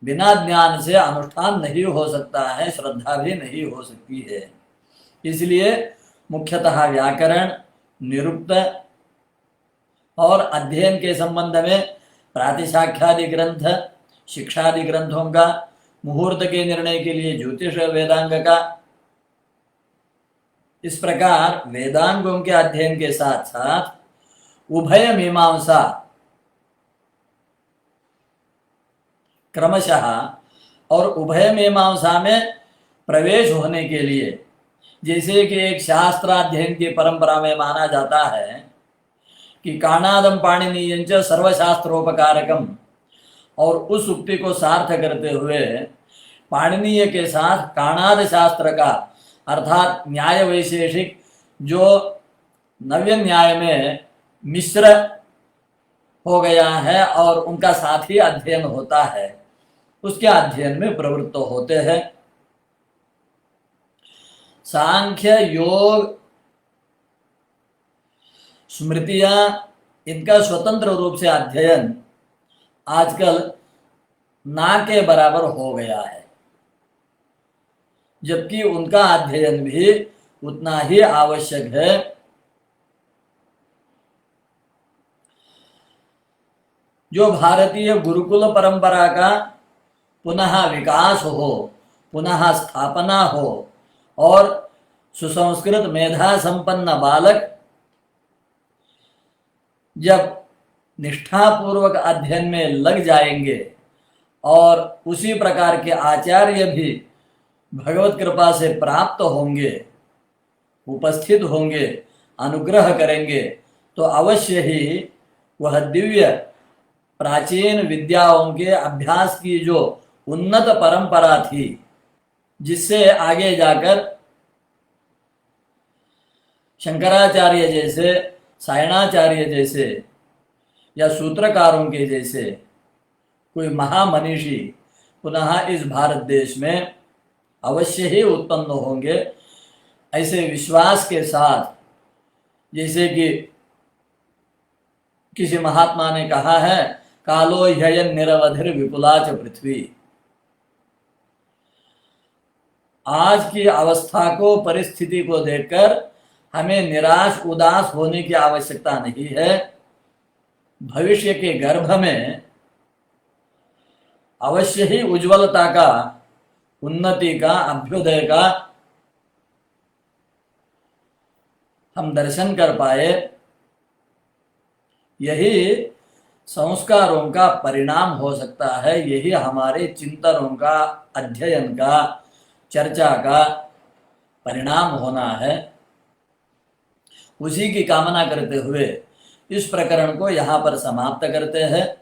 बिना ज्ञान से अनुष्ठान नहीं हो सकता है, श्रद्धा भी नहीं हो सकती है। इसलिए मुख्यतः व्याकरण, निरुक्त और अध्ययन के संबंध में प्रातिशाख्यादि ग्रंथ, शिक्षादि ग्रंथों का, मुहूर्त के निर्णय के लिए ज्योतिष वेदांग का, इस प्रकार वेदांगों के अध्ययन के साथ साथ उभय मीमांसा क्रमशः और उभय मीमांसा में प्रवेश होने के लिए, जैसे कि एक शास्त्राध्ययन की परंपरा में माना जाता है कि काणादम पाणिनीयंच सर्वशास्त्रोपकारकम, और उस उक्ति को सार्थ करते हुए पाणिनीय के साथ काणाद शास्त्र का अर्थात न्याय वैशेषिक जो नव्य न्याय में मिश्र हो गया है और उनका साथ ही अध्ययन होता है, उसके अध्ययन में प्रवृत्त होते हैं। सांख्य, योग, स्मृतियां, इनका स्वतंत्र रूप से अध्ययन आजकल ना के बराबर हो गया है, जबकि उनका अध्ययन भी उतना ही आवश्यक है। जो भारतीय गुरुकुल परंपरा का पुनः विकास हो, पुनः स्थापना हो और सुसंस्कृत मेधा संपन्न बालक जब निष्ठापूर्वक अध्ययन में लग जाएंगे और उसी प्रकार के आचार्य भी भगवत कृपा से प्राप्त होंगे, उपस्थित होंगे, अनुग्रह करेंगे, तो अवश्य ही वह दिव्य प्राचीन विद्याओं के अभ्यास की जो उन्नत परंपरा थी, जिससे आगे जाकर शंकराचार्य जैसे, सायणाचार्य जैसे या सूत्रकारों के जैसे कोई महामनीषी पुनः इस भारत देश में अवश्य ही उत्पन्न होंगे, ऐसे विश्वास के साथ। जैसे कि किसी महात्मा ने कहा है, कालो ह्ययन निरवधिर विपुला च पृथ्वी। आज की अवस्था को, परिस्थिति को देखकर हमें निराश उदास होने की आवश्यकता नहीं है। भविष्य के गर्भ में अवश्य ही उज्ज्वलता का, उन्नति का, अभ्युदय का हम दर्शन कर पाए। यही संस्कारों का परिणाम हो सकता है, यही हमारे चिंतनों का, अध्ययन का, चर्चा का परिणाम होना है। उसी की कामना करते हुए इस प्रकरण को यहाँ पर समाप्त करते हैं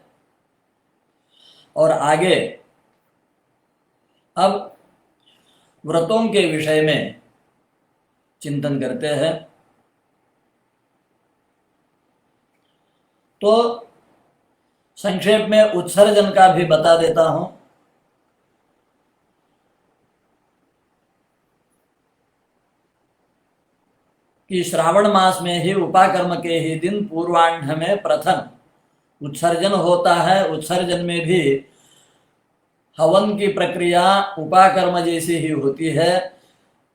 और आगे अब व्रतों के विषय में चिंतन करते हैं। तो संक्षेप में उत्सर्जन का भी बता देता हूं कि श्रावण मास में ही उपाकर्म के ही दिन पूर्वाह्न में प्रथम उत्सर्जन होता है। उत्सर्जन में भी हवन की प्रक्रिया उपाकर्म जैसी ही होती है।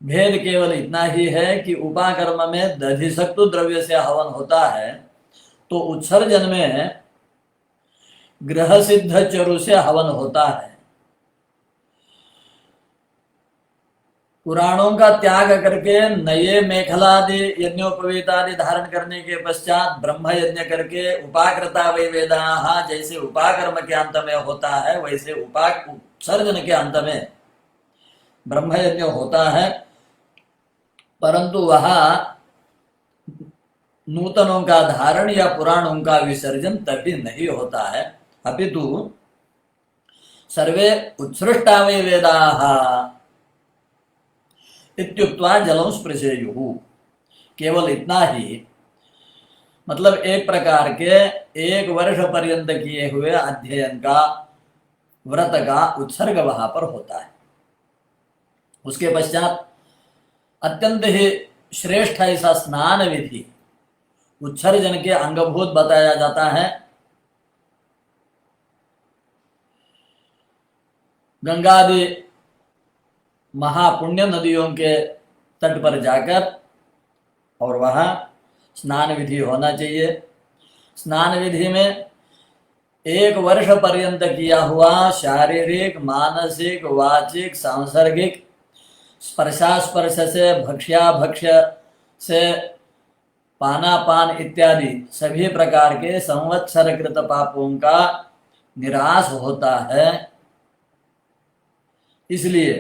भेद केवल इतना ही है कि उपाकर्म में दधिसक्तु द्रव्य से हवन होता है, तो उत्सर्जन में ग्रह सिद्ध चरु से हवन होता है। पुराणों का त्याग करके नए मेखलादि यज्ञोपवीतादि धारण करने के पश्चात ब्रह्म यज्ञ करके उपाकृता वै वेदाः जैसे उपाकर्म के अंत में होता है, वैसे उत्सर्जन के अंत में ब्रह्म यज्ञ होता है। परंतु वहां नूतनों का धारण या पुराणों का विसर्जन तभी नहीं होता है, अपितु सर्वे उत्सृष्टा वै वेदाः इत्युक्त्वा जलं स्पृशेयुः। केवल इतना ही, मतलब एक प्रकार के 1 वर्ष पर्यंत किए हुए अध्ययन का, व्रत का उत्सर्ग वहां पर होता है। उसके पश्चात अत्यंत ही श्रेष्ठ ऐसा स्नान विधि उत्सर्जन के अंगभूत बताया जाता है। गंगादि महापुण्य नदियों के तट पर जाकर और वहां स्नान विधि होना चाहिए। स्नान विधि में 1 वर्ष पर्यंत किया हुआ शारीरिक, मानसिक, वाचिक, सांसर्गिक, स्पर्शास्पर्श से, भक्ष्याभक्ष्य से, पानापान इत्यादि सभी प्रकार के संवत्सरकृत पापों का निराश होता है। इसलिए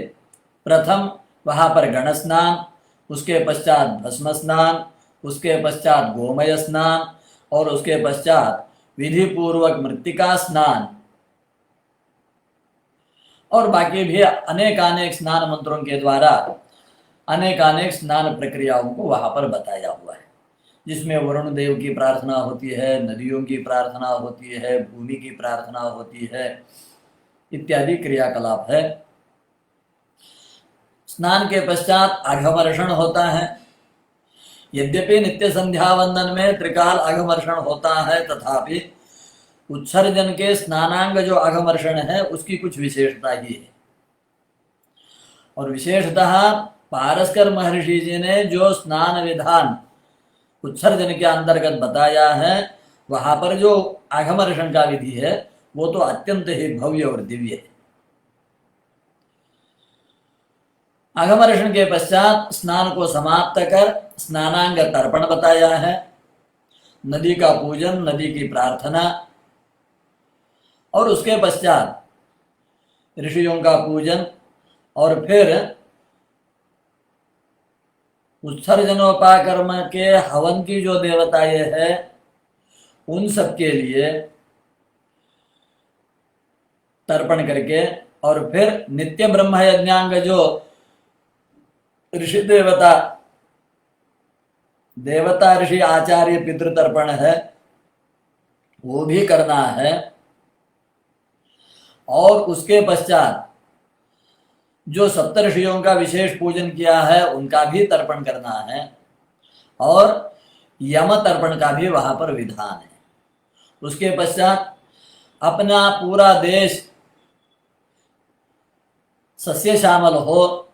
प्रथम वहां पर गण स्नान, उसके पश्चात भस्म स्नान, उसके पश्चात गोमय स्नान और उसके पश्चात विधि पूर्वक मृत्तिका स्नान और बाकी भी अनेकानेक स्नान मंत्रों के द्वारा अनेकानेक स्नान प्रक्रियाओं को वहां पर बताया हुआ है, जिसमें वरुण देव की प्रार्थना होती है, नदियों की प्रार्थना होती है, भूमि की प्रार्थना होती है, इत्यादि क्रियाकलाप है। स्नान के पश्चात अघमर्षण होता है। यद्यपि नित्य संध्या वंदन में त्रिकाल अघमर्षण होता है, तथापि उत्सर्जन के स्नानांग जो अघमर्षण है उसकी कुछ विशेषता ही है। और विशेषतः पारस्कर महर्षि जी ने जो स्नान विधान उत्सर्जन के अंतर्गत बताया है, वहां पर जो अघमर्षण का विधि है वो तो अत्यंत ही भव्य और दिव्य है। अघमर्षण के पश्चात स्नान को समाप्त कर स्नानांग तर्पण बताया है, नदी का पूजन, नदी की प्रार्थना और उसके पश्चात ऋषियों का पूजन और फिर उत्सर्जनोपाकर्म के हवन की जो देवताएं हैं उन सब के लिए तर्पण करके और फिर नित्य ब्रह्म यज्ञांग जो ऋषि देवता ऋषि आचार्य पितृतर्पण है वो भी करना है। और उसके पश्चात जो सप्तर्षियों का विशेष पूजन किया है उनका भी तर्पण करना है, और यम तर्पण का भी वहां पर विधान है। उसके पश्चात अपना पूरा देश सस्य श्यामल हो,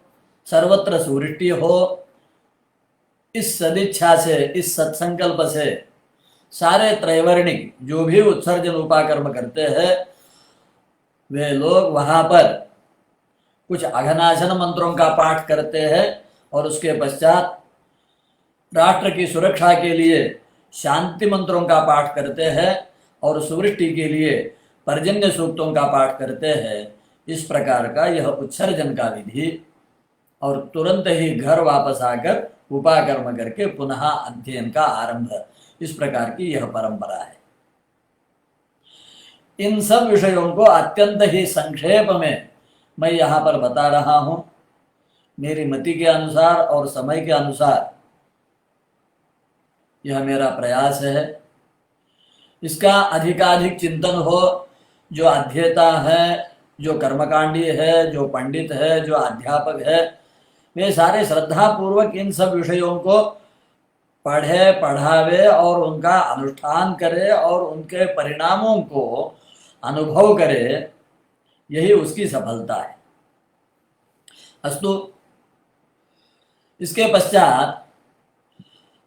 सर्वत्र सुवृष्टि हो, इस सदिच्छा से, इस सत्संकल्प से सारे त्रैवर्णिक जो भी उत्सर्जन उपाकर्म करते हैं वे लोग वहां पर कुछ अघनाशन मंत्रों का पाठ करते हैं, और उसके पश्चात राष्ट्र की सुरक्षा के लिए शांति मंत्रों का पाठ करते हैं, और सुवृष्टि के लिए पर्जन्य सूक्तों का पाठ करते हैं। इस प्रकार का यह उत्सर्जन का विधि, और तुरंत ही घर वापस आकर उपाकर्म करके पुनः अध्ययन का आरंभ, इस प्रकार की यह परंपरा है। इन सब विषयों को अत्यंत ही संक्षेप में मैं यहाँ पर बता रहा हूँ, मेरी मति के अनुसार और समय के अनुसार यह मेरा प्रयास है। इसका अधिकाधिक चिंतन हो, जो अध्येता है, जो कर्मकांडी है, जो पंडित है, जो अध्यापक है, वे सारे श्रद्धा पूर्वक इन सब विषयों को पढ़े, पढ़ावे और उनका अनुष्ठान करे और उनके परिणामों को अनुभव करे, यही उसकी सफलता है। अस्तु, इसके पश्चात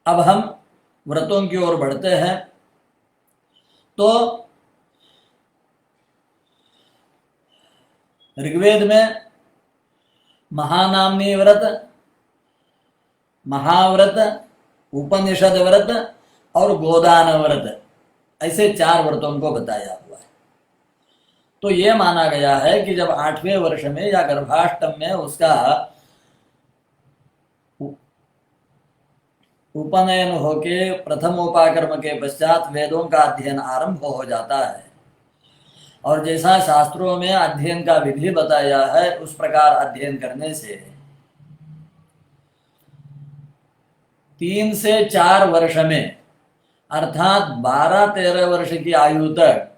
अब हम व्रतों की ओर बढ़ते हैं। तो ऋग्वेद में महानामनी व्रत, महाव्रत, उपनिषद व्रत और गोदान व्रत, ऐसे 4 व्रतों को बताया हुआ है। तो ये माना गया है कि जब 8वें वर्ष में या गर्भाष्टम में उसका उपनयन होके प्रथम उपाकर्म के पश्चात वेदों का अध्ययन आरंभ हो जाता है, और जैसा शास्त्रों में अध्ययन का विधि बताया है उस प्रकार अध्ययन करने से 3 से 4 वर्ष में, अर्थात 12-13 वर्ष की आयु तक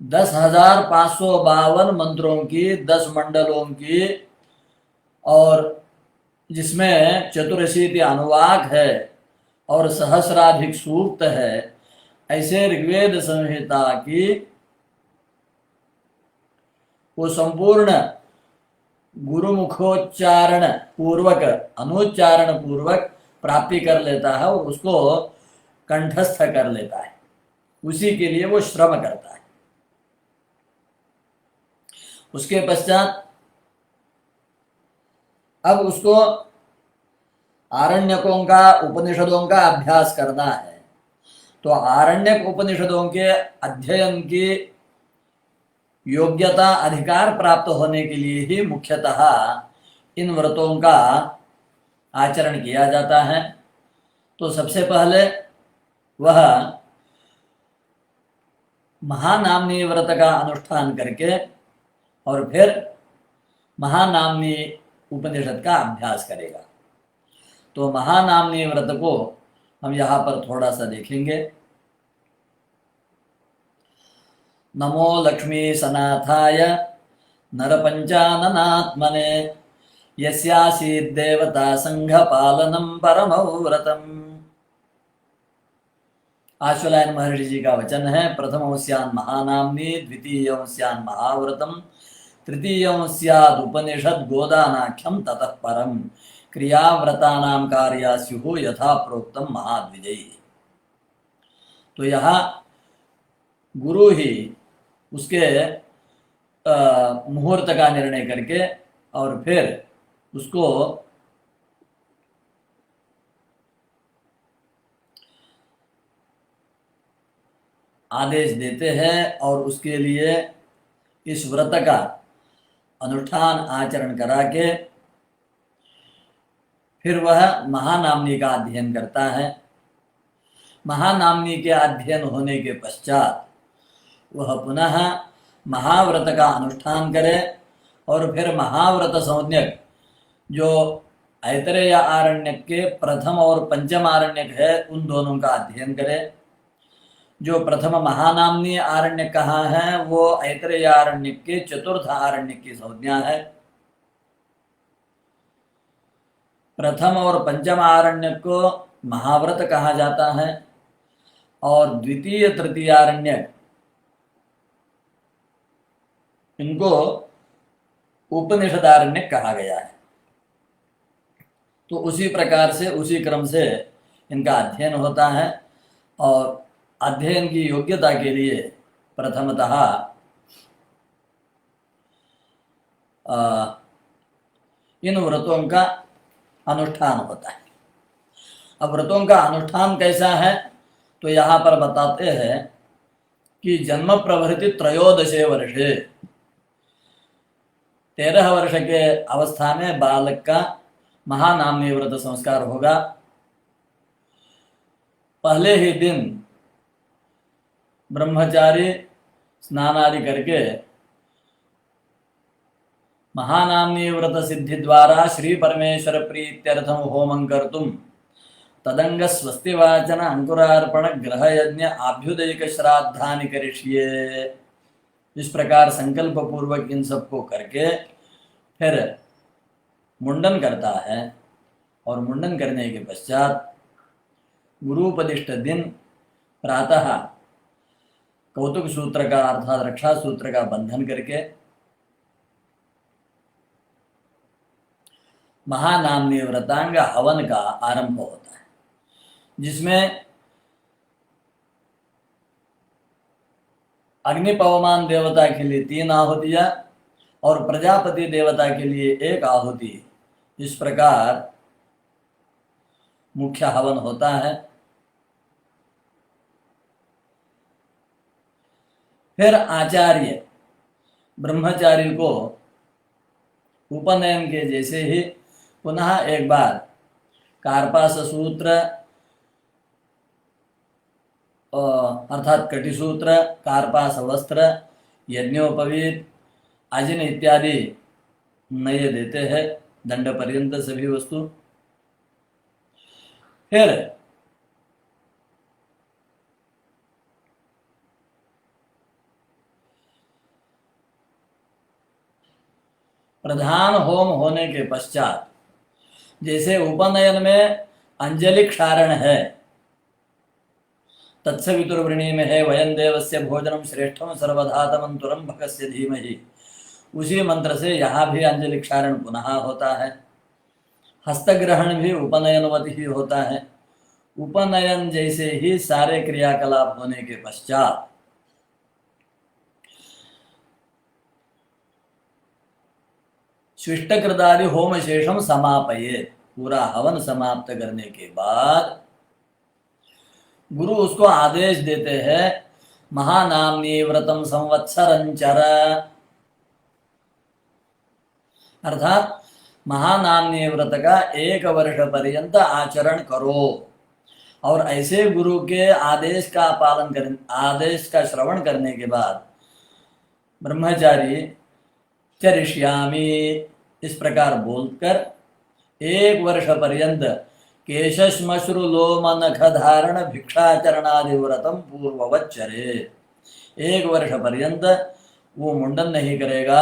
10,552 मंत्रों की, 10 मंडलों की, और जिसमें चतुरशीति अनुवाक है और सहस्राधिक सूक्त है, ऐसे ऋग्वेद संहिता की वो संपूर्ण गुरुमुखोच्चारण पूर्वक, अनुच्चारण पूर्वक प्राप्ति कर लेता है और उसको कंठस्थ कर लेता है। उसी के लिए वो श्रम करता है। उसके पश्चात अब उसको आरण्यकों का, उपनिषदों का अभ्यास करना है। तो आरण्यक उपनिषदों के अध्ययन की योग्यता, अधिकार प्राप्त होने के लिए ही मुख्यतः इन व्रतों का आचरण किया जाता है। तो सबसे पहले वह महानामनी व्रत का अनुष्ठान करके और फिर महानामनी उपनिषद का अभ्यास करेगा। तो महानामनी व्रत को हम यहाँ पर थोड़ा सा देखेंगे। नमो लक्ष्मी सनाथाय नरपंचाननात्मने यस्यासीद्देवता संघ पालनम परमौ व्रतम्। आश्वलायन महर्षि जी का वचन है। प्रथमो स्यान् महानाम्नि, द्वितीयो स्यान् महाव्रतम्, तृतीयो स्याद् उपनिषद गोदानाख्यम ततः परम क्रियाव्रतानां कार्या स्युः यथा प्रोक्तम महाद्विजयी। तो यहाँ गुरु ही उसके मुहूर्त का निर्णय करके और फिर उसको आदेश देते हैं और उसके लिए इस व्रत का अनुष्ठान आचरण करा के फिर वह महानामनी का अध्ययन करता है। महानामनी के अध्ययन होने के पश्चात वह पुनः महाव्रत का अनुष्ठान करे और फिर महाव्रत संज्ञक जो ऐतरेय आरण्यक के प्रथम और पंचम आरण्यक है उन दोनों का अध्ययन करे। जो प्रथम महानामनी आरण्य कहाँ है, वो ऐतरेय आरण्य के चतुर्थ आरण्य की संज्ञा है। प्रथम और पंचम आरण्य को महाव्रत कहा जाता है और द्वितीय तृतीय आरण्य इनको उपनिषदारण्य कहा गया है। तो उसी प्रकार से उसी क्रम से इनका अध्ययन होता है और अध्ययन की योग्यता के लिए प्रथमतः इन व्रतों का अनुष्ठान होता है। अब व्रतों का अनुष्ठान कैसा है, तो यहाँ पर बताते हैं कि जन्म प्रभृति त्रयोदशे वर्षे, 13 वर्ष के अवस्था में बालक का महानामनी व्रत संस्कार होगा। पहले ही दिन ब्रह्मचारी स्नान आदि करके महानामनी व्रत सिद्धि द्वारा श्री परमेश्वर प्रीत्यर्थम होमं कर्तुम तदंग स्वस्ति वाचन अंकुरार्पण ग्रह यज्ञ आभ्युदयिक श्राद्धानि करिष्ये, इस प्रकार संकल्प पूर्वक इन सबको करके फिर मुंडन करता है और मुंडन करने के पश्चात गुरुपदिष्ट दिन प्रातः कौतुक सूत्र का अर्थात रक्षा सूत्र का बंधन करके महानामनी व्रतांग हवन का आरंभ होता है, जिसमें अग्निपवमान देवता के लिए 3 आहुतियां और प्रजापति देवता के लिए 1 आहुति, इस प्रकार मुख्य हवन होता है। फिर आचार्य ब्रह्मचारी को उपनयन के जैसे ही पुनः एक बार कार्पास सूत्र अर्थात कटिसूत्र, कार्पास वस्त्र, यज्ञोपवीत, आजिन इत्यादि नए देते हैं, दंड पर्यंत सभी वस्तु। फिर प्रधान होम होने के पश्चात, जैसे उपनयन में अंजलि क्षारण है, तत्सवितुर्वृणी में है वयं देवस्य भोजनम श्रेष्ठम सर्वधातमंतुरम भगस्य धीमहि, उसी मंत्र से यहाँ भी अंजलि क्षारण पुनः होता है। हस्तग्रहण भी उपनयनवत ही होता है। उपनयन जैसे ही सारे क्रियाकलाप होने के पश्चात शिष्टकृदादि होम शेषम समापये, पूरा हवन समाप्त करने के बाद गुरु उसको आदेश देते हैं महानामनी व्रतम संवत्सरंचर, अर्थात महानामनी व्रत का 1 वर्ष पर्यंत आचरण करो। और ऐसे गुरु के आदेश का पालन कर, आदेश का श्रवण करने के बाद ब्रह्मचारी चरिष्यामि इस प्रकार बोलकर 1 वर्ष पर्यंत केशश्मश्रु लोम नख धारण भिक्षाचरणादि व्रतम पूर्ववच्चरे, 1 वर्ष पर्यंत वो मुंडन नहीं करेगा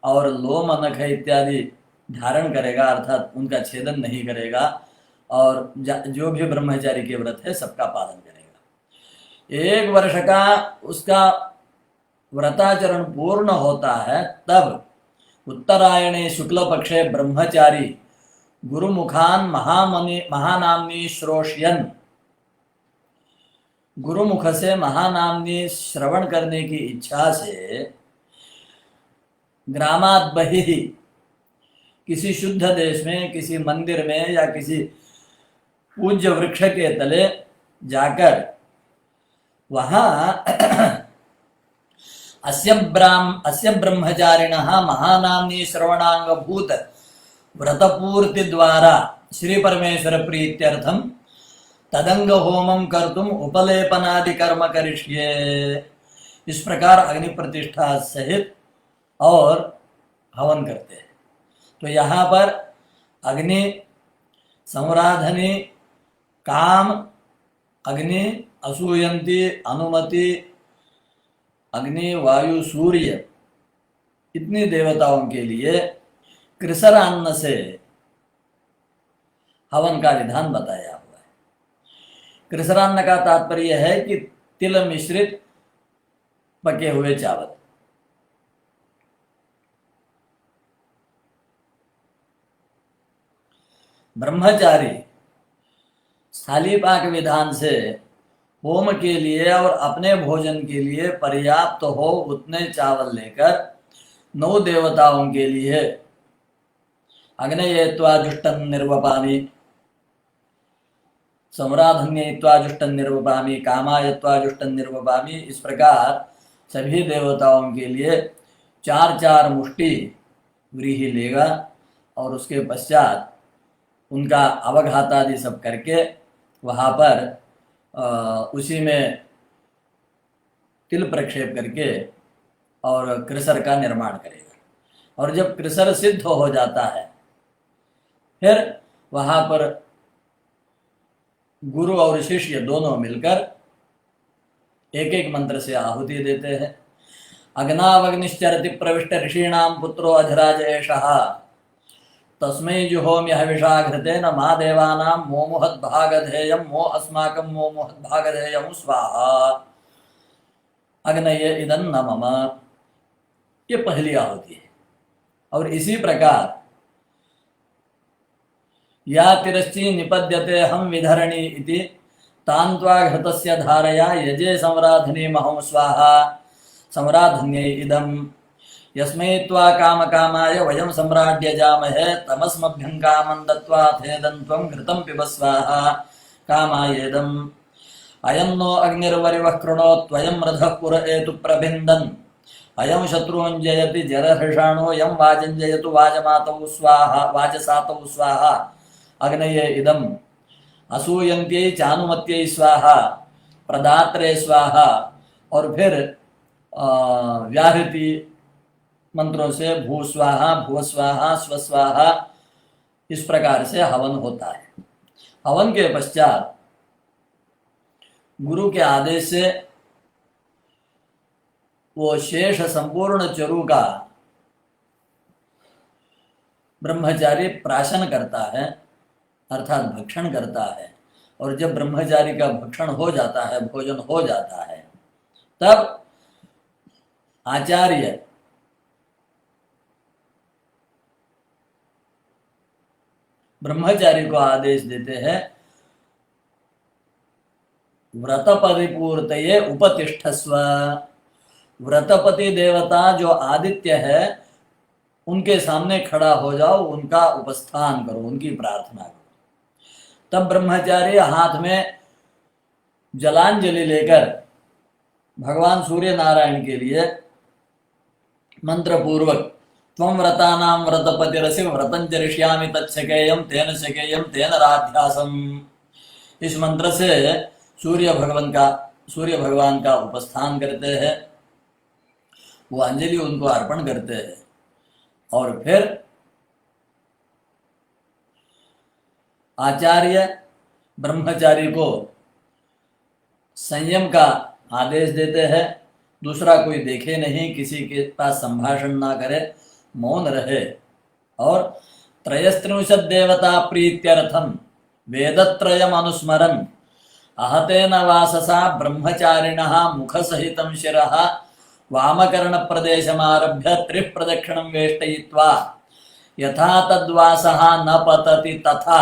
और लोम नख इत्यादि धारण करेगा, अर्थात उनका छेदन नहीं करेगा और जो भी ब्रह्मचारी के व्रत है सबका पालन करेगा। 1 वर्ष का उसका व्रताचरण पूर्ण होता है, तब उत्तरायणे शुक्ल पक्षे ब्रह्मचारी गुरुमुखान महानामनी श्रोष्यन, गुरुमुख से महानामनी श्रवण करने की इच्छा से ग्रामात् बहिः किसी शुद्ध देश में, किसी मंदिर में या किसी पूज्य वृक्ष के तले जाकर वहाँ अस्य ब्रह्मचारिणः महानामनी श्रवणांगभूत व्रतपूर्ति द्वारा श्री परमेश्वर प्रीत्यर्थम तदंग होमं कर्तुम उपलेपनादि कर्म करिष्ये, इस प्रकार अग्नि प्रतिष्ठा सहित और हवन करते हैं। तो यहाँ पर अग्नि, संराधनी, काम, अग्नि, असूयंती, अनुमति, अग्नि, वायु, सूर्य, इतनी देवताओं के लिए कृसरान्न से हवन का विधान बताया हुआ है। कृसरान्न का तात्पर्य है कि तिल मिश्रित पके हुए चावल। ब्रह्मचारी स्थाली पाक विधान से होम के लिए और अपने भोजन के लिए पर्याप्त हो उतने चावल लेकर 9 देवताओं के लिए अग्नयेत्वा जुष्टं निर्वपामि, सम्राधन्ययित्वा जुष्टं निर्वपामि, कामायत्वा जुष्टं निर्वपामि, इस प्रकार सभी देवताओं के लिए 4-4 मुष्टि व्रीहि लेगा और उसके पश्चात उनका अवघात आदि सब करके वहाँ पर उसी में तिल प्रक्षेप करके और कृसर का निर्माण करेगा। और जब कृसर सिद्ध हो जाता है फिर वहाँ पर गुरु और शिष्य दोनों मिलकर एक एक मंत्र से आहुति देते हैं। अग्नावग्निश्चरति प्रविष्ट ऋषीणाम पुत्रो अधराज एषः तस्मै जुहोम्य हविषा घृतेन मा देवानां मोमुहद्भागधेयं मो अस्माकं मोमुहद्भागधेयं स्वाहा अग्नये इदं न मम। ये पहली आहुति है। और इसी प्रकार या तिरश्ची निपद्यते हम विधरणी इति तान्त्वा घृतस्य धारया यजे संराधनी महं स्वाहा संराधन्यै इदम् यस्मै त्वा कामकामाय वयं सम्राड्य जामहे तमस्मभ्यं कामं दत्त्वा थेदं त्वं घृतं पिब स्वाहा कामायेदम् अयं नो अग्निर्वरिवः कृणोत्वयं रथः पुर एतु प्रभिन्दन् अयं शत्रून् जयति जरहृषाणो यं वाजं जयतु वाजमातौ स्वाहा वाजसातौ स्वाहा अग्नये इदम् असूयन्त्यै चानुमत्यै स्वाहा प्रदात्रे स्वाहा। और फिर व्याहृति मंत्रों से भू स्वाहा भुव स्वाहा स्वस्वाहा इस प्रकार से हवन होता है। हवन के पश्चात गुरु के आदेश से वो शेष संपूर्ण चरु का ब्रह्मचारी प्राशन करता है अर्थात भक्षण करता है। और जब ब्रह्मचारी का भक्षण हो जाता है, भोजन हो जाता है, तब आचार्य ब्रह्मचारी को आदेश देते हैं व्रतपति पूर्तये उपतिष्ठस्व। व्रतपति देवता जो आदित्य है उनके सामने खड़ा हो जाओ, उनका उपस्थान करो, उनकी प्रार्थना करो। तब ब्रह्मचारी हाथ में जलांजलि लेकर भगवान सूर्य नारायण के लिए मंत्र पूर्वक त्वं व्रतानां व्रतपतिरसि व्रतं चरिष्यामि तच्छकेयं तेन शकेयं तेन राध्यासम, इस मंत्र से सूर्य भगवान का उपस्थान करते हैं, वो अंजलि उनको अर्पण करते हैं। और फिर आचार्य ब्रह्मचारी को संयम का आदेश देते हैं, दूसरा कोई देखे नहीं, किसी के पास संभाषण ना करे, मौन रहे। और त्रयस्त्रिंशत् देवता प्रीत्यर्थम वेदत्रयम् अनुस्मरन् आहतेन वाससा ब्रह्मचारिणः मुखसहितं शिरः वामकर्णप्रदेशमारभ्य 3 प्रदक्षिणं वेष्टयित्वा यथा तद्वासः न पतति तथा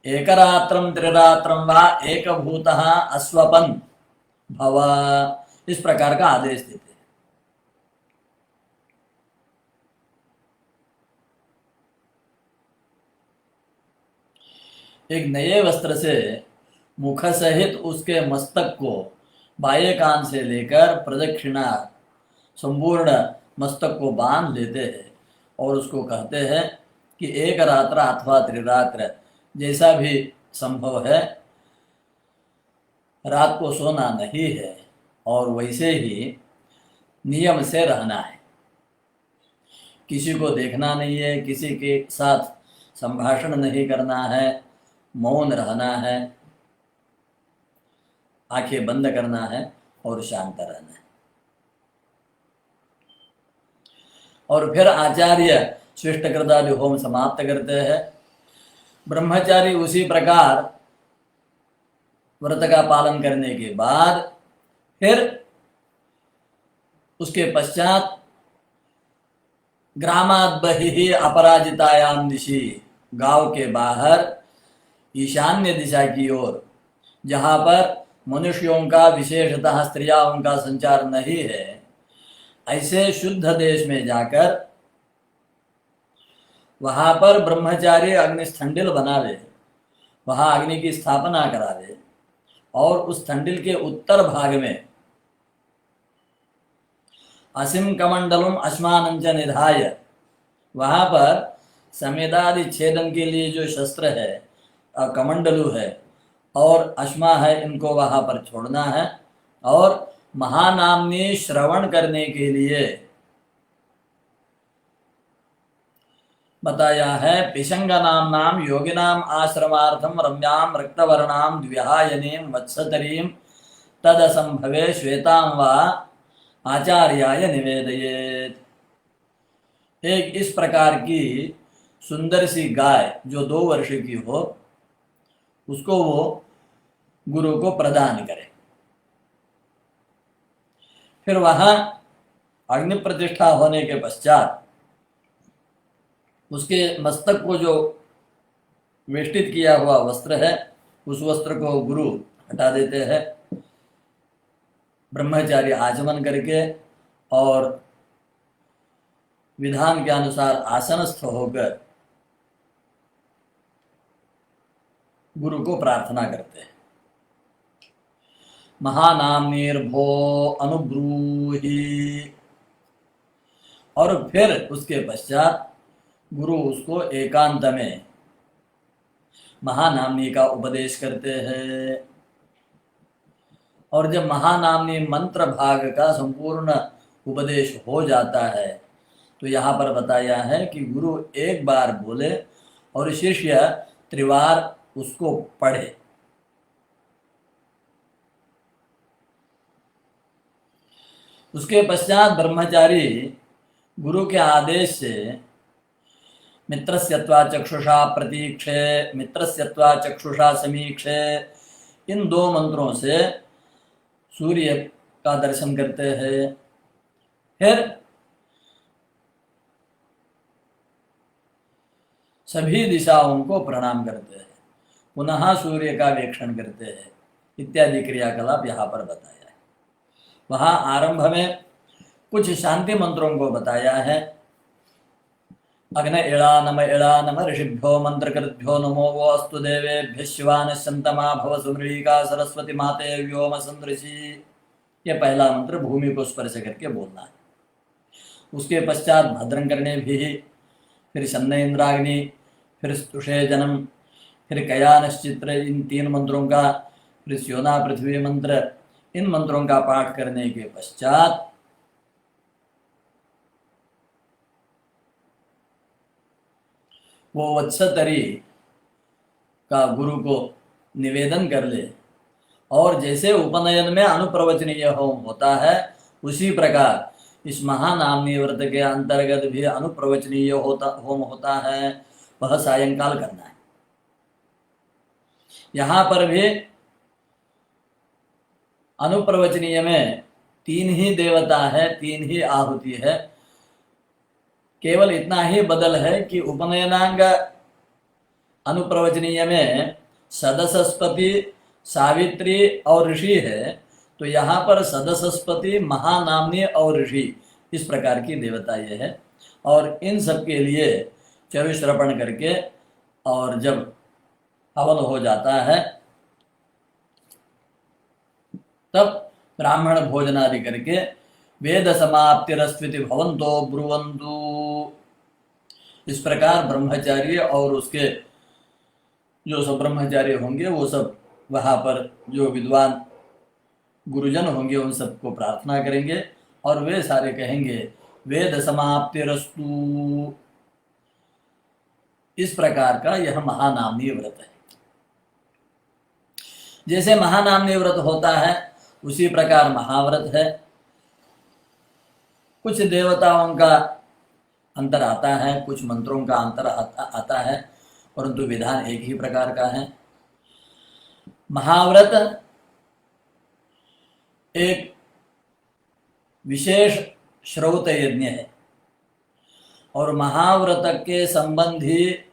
एकरात्रं त्रिरात्रं वा एकभूतः अस्वपन् भव, इस प्रकार का आदेश देते हैं। एक नए वस्त्र से मुख सहित उसके मस्तक को बाह्य कान से लेकर प्रदक्षिणा संपूर्ण मस्तक को बांध देते हैं और उसको कहते हैं कि एक रात्र अथवा त्रिरात्र जैसा भी संभव है, रात को सोना नहीं है और वैसे ही नियम से रहना है। किसी को देखना नहीं है, किसी के साथ संभाषण नहीं करना है, मौन रहना है। आंखें बंद करना है और शांत रहना है। और फिर आचार्य स्विष्टकृतादि होम समाप्त करते हैं। ब्रह्मचारी उसी प्रकार व्रत का पालन करने के बाद फिर उसके पश्चात ग्रामात् बहिः अपराजितायाम दिशि, गांव के बाहर ईशान्य दिशा की ओर, जहां पर मनुष्यों का विशेषतः स्त्रियों का संचार नहीं है, ऐसे शुद्ध देश में जाकर वहां पर ब्रह्मचारी अग्निस्थंडिल बनावे, वहां अग्नि की स्थापना करावे और उस स्थंडिल के उत्तर भाग में असिम कमंडलम अश्मानंच निधाय, वहां पर समेदादि छेदन के लिए जो शस्त्र है, कमंडलू है और अश्मा है, इनको वहां पर छोड़ना है। और महानामनी श्रवण करने के लिए बताया है। पिशंगनाम नाम योगिनाम आश्रमार्थम रम्याम रक्तवर्णाम द्विहायनीम वत्सतरीम तदसंभवे श्वेतां वा आचार्याय निवेदयेत। एक इस प्रकार की सुंदर सी गाय जो 2 वर्ष की हो, उसको वो गुरु को प्रदान करे। फिर वहां अग्नि प्रतिष्ठा होने के पश्चात उसके मस्तक को जो वेष्टित किया हुआ वस्त्र है, उस वस्त्र को गुरु हटा देते हैं। ब्रह्मचारी आचमन करके और विधान के अनुसार आसनस्थ होकर गुरु को प्रार्थना करते हैं। महानाम्निर्भो अनुब्रूहि, और फिर उसके पश्चात गुरु उसको एकांत में महानामनी का उपदेश करते हैं। और जब महानामनी मंत्र भाग का संपूर्ण उपदेश हो जाता है तो यहाँ पर बताया है कि गुरु एक बार बोले और शिष्य त्रिवार उसको पढ़े। उसके पश्चात ब्रह्मचारी गुरु के आदेश से मित्रस्यत्वा चक्षुषा प्रतीक्षे, मित्रस्यत्वा चक्षुषा समीक्षे, इन 2 मंत्रों से सूर्य का दर्शन करते हैं। फिर सभी दिशाओं को प्रणाम करते हैं, पुनः सूर्य का वीक्षण करते हैं, इत्यादि क्रियाकलाप यहाँ पर बताया है। वहाँ आरंभ में कुछ शांति मंत्रों को बताया है। अग्ने इळा नम ऋषिभ्यो मंत्रकृद्भ्यो नमो वो अस्तु देवेभ्यः शिवान शंतमा भव सुमृळिका सरस्वती माते व्योम संदृशी। ये पहला मंत्र भूमि को स्पर्श करके बोलना है। उसके पश्चात भद्रं करने भी, फिर शन्य इंद्राग्नि, फिर स्तुषे जनम, फिर कयानश्चित्र, इन 3 मंत्रों का, फिर स्योना पृथ्वी मंत्र, इन मंत्रों का पाठ करने के पश्चात वो वत्सतरी का गुरु को निवेदन कर ले। और जैसे उपनयन में अनुप्रवचनीय होम होता है, उसी प्रकार इस महानामनी व्रत के अंतर्गत भी अनुप्रवचनीय होम होता है। वह सायंकाल करना है। यहाँ पर भी अनुप्रवचनीय में 3 ही देवता है, 3 ही आहुति है। केवल इतना ही बदल है कि उपनयनांग अनुप्रवचनीय में सदसस्पति, सावित्री और ऋषि है, तो यहाँ पर सदसस्पति, महानामनी और ऋषि, इस प्रकार की देवता ये है। और इन सब के लिए चविश्रपण करके और जब हवन हो जाता है तब ब्राह्मण भोजनादि करके वेद समाप्तिरस्विति भवन्तो ब्रुवन्तु। इस प्रकार ब्रह्मचारी और उसके जो सब ब्रह्मचारी होंगे वो सब वहाँ पर जो विद्वान गुरुजन होंगे उन सबको प्रार्थना करेंगे और वे सारे कहेंगे वेद समाप्तिरस्तु। इस प्रकार का यह महानामनी व्रत है। जैसे महानामनी व्रत होता है उसी प्रकार महाव्रत है। कुछ देवताओं का अंतर आता है, कुछ मंत्रों का अंतर आता है, परंतु विधान एक ही प्रकार का है। महाव्रत एक विशेष श्रौत यज्ञ है और महाव्रत के संबंधी